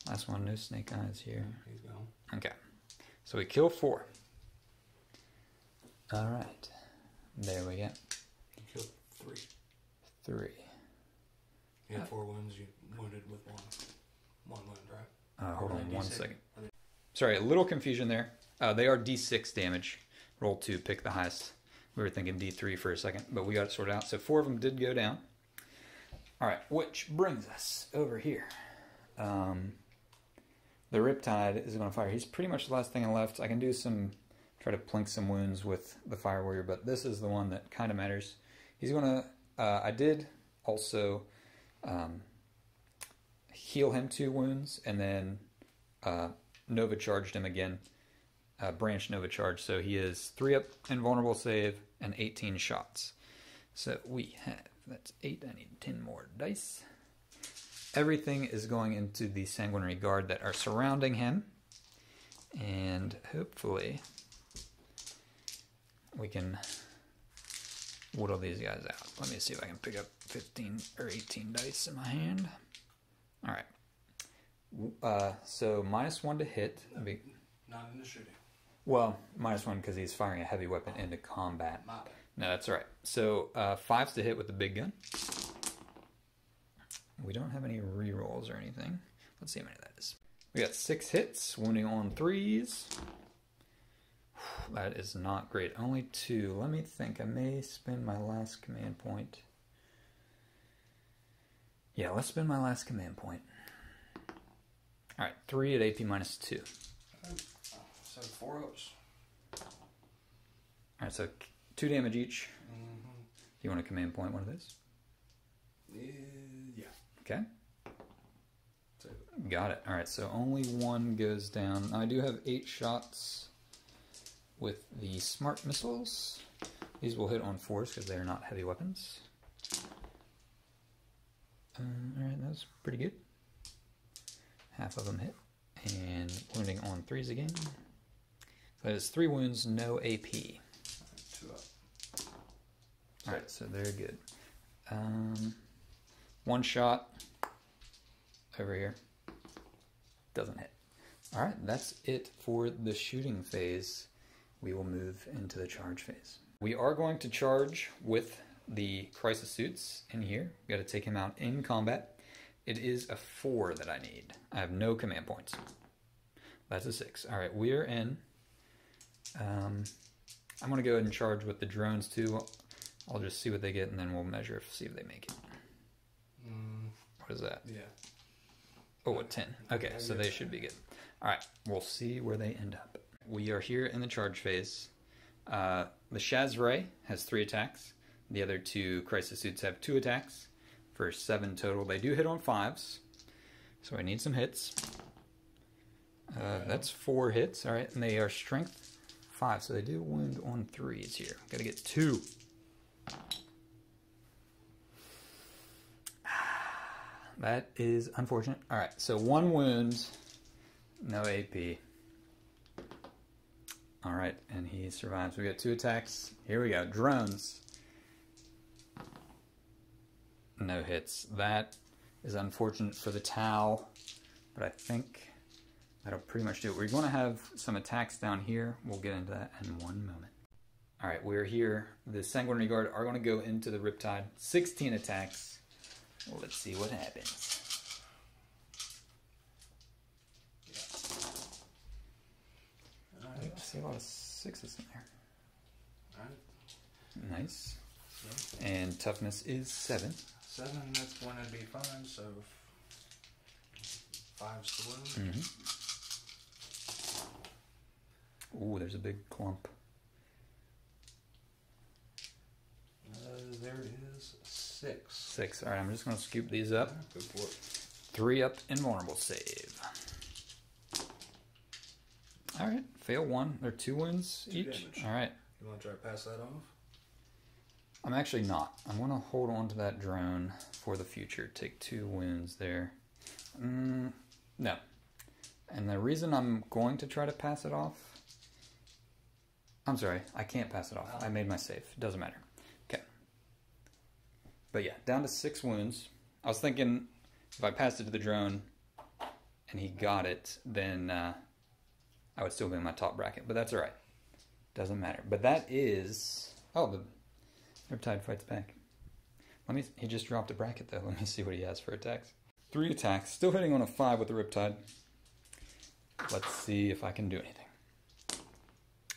last one, no snake eyes here. He's gone. Okay, so we kill 4. All right, there we go. You killed 3. 3. You had 4 wounds. You wounded with 1 wound, right? Hold on 1 second. Sorry, a little confusion there. They are D6 damage. Roll 2, pick the highest. We were thinking D3 for a second, but we got it sorted out. So 4 of them did go down. All right, which brings us over here. The Riptide is going to fire. He's pretty much the last thing left. I can do try to plink some wounds with the Fire Warrior, but this is the one that kind of matters. He's going to, I did also heal him 2 wounds, and then Nova charged him again, branch Nova charge, so he is 3 up invulnerable save and 18 shots. So we have, that's 8, I need 10 more dice. Everything is going into the Sanguinary Guard that are surrounding him, and hopefully we can whittle these guys out. Let me see if I can pick up 15 or 18 dice in my hand. All right. So -1 to hit. Not in the shooting. Well, -1 because he's firing a heavy weapon into combat. No, that's all right. So 5's to hit with the big gun. We don't have any rerolls or anything. Let's see how many that is. We got 6 hits, wounding on 3s. That is not great. Only 2. Let me think. I may spend my last command point. Yeah, let's spend my last command point. All right, 3 at AP -2. So 4 O's. All right, so 2 damage each. Do you want a command point one of those? Yeah. Okay. Got it. All right, so only 1 goes down. I do have 8 shots with the smart missiles. These will hit on 4s because they're not heavy weapons. All right, that's pretty good. Half of them hit. And wounding on 3s again. That is 3 wounds, no AP. 2 up. Alright, so they're good. 1 shot over here. Doesn't hit. Alright, that's it for the shooting phase. We will move into the charge phase. We are going to charge with the crisis suits in here. Got to take him out in combat. It is a 4 that I need. I have no command points. That's a 6. Alright, we are in. I'm going to go ahead and charge with the drones too. I'll just see what they get and then we'll measure, see if they make it. What is that? Yeah. Oh, a 10. Okay, so they should be good. Alright, we'll see where they end up. We are here in the charge phase. The Shazray has 3 attacks. The other 2 crisis suits have 2 attacks for 7 total. They do hit on 5s, so I need some hits. That's 4 hits. Alright, and they are strength 5, so they do wound on 3s here. Gotta get 2. That is unfortunate. Alright, so 1 wound, no AP. Alright, and he survives. We got 2 attacks. Here we go. Drones. No hits. That is unfortunate for the T'au, but I think that'll pretty much do it. We're going to have some attacks down here. We'll get into that in 1 moment. Alright, we're here. The Sanguinary Guard are going to go into the Riptide. 16 attacks. Well, let's see what happens. I see a lot of 6s in there. Alright. Nice. So, and toughness is 7. 7, that's going to be fine, so 5's the wound. Ooh, there's a big clump. There is 6. 6. Alright, I'm just going to scoop these up. Go for it. 3 up, invulnerable save. Alright, fail 1. They're 2 wounds 2 each. damage. Alright. You want to try to pass that off? I'm actually not. I'm going to hold on to that drone for the future. Take 2 wounds there. No. And the reason I'm going to try to pass it off... I'm sorry, I can't pass it off. I made my save. It doesn't matter. Okay. But yeah, down to 6 wounds. I was thinking if I passed it to the drone and he got it, then I would still be in my top bracket. But that's alright. Doesn't matter. But that is... Oh, the Riptide fights back. He just dropped a bracket though. Let me see what he has for attacks. 3 attacks. Still hitting on a 5 with the Riptide. Let's see if I can do anything.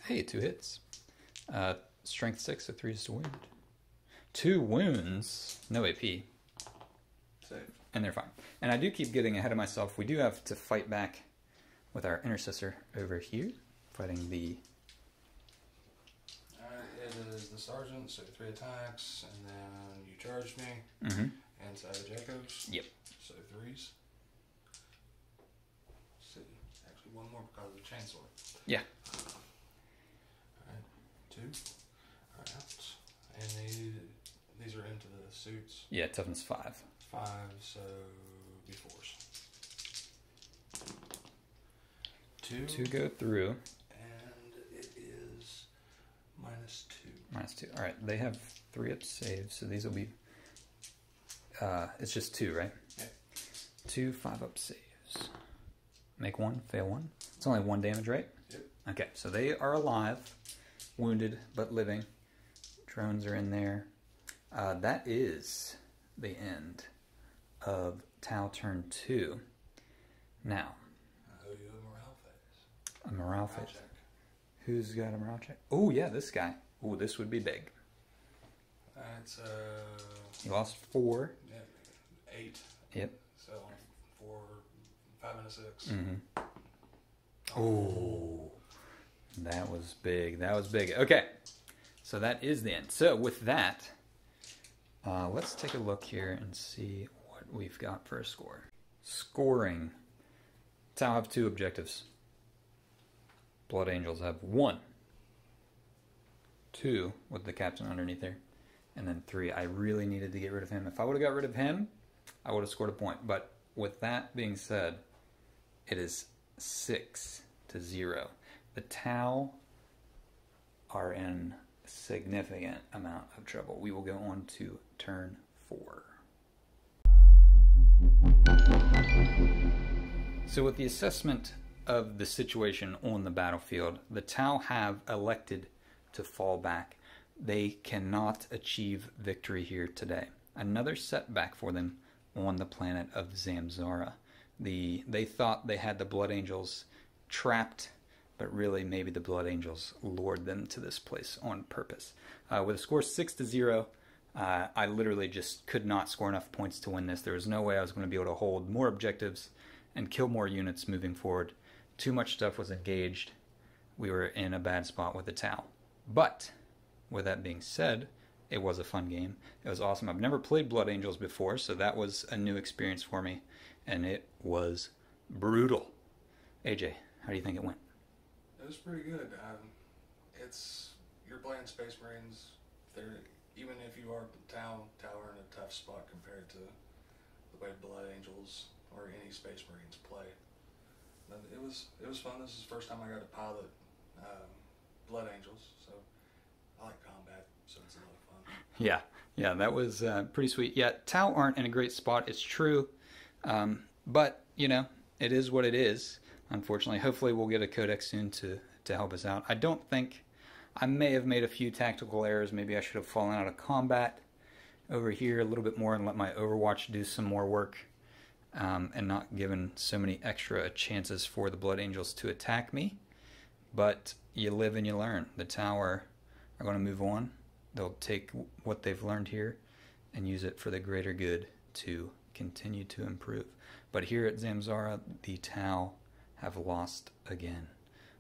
Hey, 2 hits. Strength 6, so 3 is to wound. 2 wounds, no AP. Save. And they're fine. And I do keep getting ahead of myself. We do have to fight back with our Intercessor over here, fighting the... It is the Sergeant, so 3 attacks, and then you charged me, and Savage Echoes. Yep. So 3s. See, actually 1 more because of the Chainsaw. Yeah. Alright, 2. Alright. And these are into the suits. Yeah, toughness 5. 5, so B4s. 2. 2 go through. And it is -2. -2. Alright, they have 3 up saves, so these will be... it's just 2, right? Yeah. 2 5-up saves. Make 1, fail 1. It's only 1 damage, right? Yep. Okay, so they are alive, wounded, but living. Drones are in there. That is the end of T'au turn 2. Now, I owe you a morale phase. a morale phase. Check. Who's got a morale check? Oh, yeah, this guy. Oh, this would be big. That's He lost 4. yeah, 8. Yep. So 4, 5, and a 6. Oh, that was big. That was big. Okay, so that is the end. So with that, let's take a look here and see what we've got for a score. Scoring. T'au have 2 objectives. Blood Angels have 1. 2 with the captain underneath there. And then 3. I really needed to get rid of him. If I would have got rid of him, I would have scored a point. But with that being said, it is 6-0. The T'au are in a significant amount of trouble. We will go on to turn 4. So with the assessment of the situation on the battlefield, the T'au have elected to fall back. They cannot achieve victory here today. Another setback for them on the planet of Zamzara. They thought they had the Blood Angels trapped, but really maybe the Blood Angels lured them to this place on purpose. With a score 6-0, I literally just could not score enough points to win this. There was no way I was going to be able to hold more objectives and kill more units moving forward. Too much stuff was engaged. We were in a bad spot with the T'au. But, with that being said, it was a fun game. It was awesome. I've never played Blood Angels before, so that was a new experience for me, and it was brutal. AJ, how do you think it went? It was pretty good. You're playing Space Marines. Even if you are T'au are in a tough spot compared to the way Blood Angels or any Space Marines play. But it was fun. This is the first time I got to pilot Blood Angels, so I like combat, so it's a lot of fun. Yeah, that was pretty sweet. Yeah, T'au aren't in a great spot, it's true, but, you know, it is what it is, unfortunately. Hopefully we'll get a codex soon to help us out. I don't think, I may have made a few tactical errors. Maybe I should have fallen out of combat over here a little bit more and let my Overwatch do some more work, and not given so many extra chances for the Blood Angels to attack me. But you live and you learn. The T'au are going to move on. They'll take what they've learned here and use it for the greater good to continue to improve. But here at Zamzara, the T'au have lost again.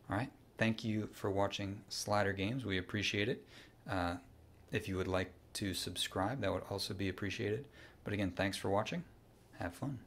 All right. Thank you for watching Slider Games. We appreciate it. If you would like to subscribe, that would also be appreciated. But again, thanks for watching. Have fun.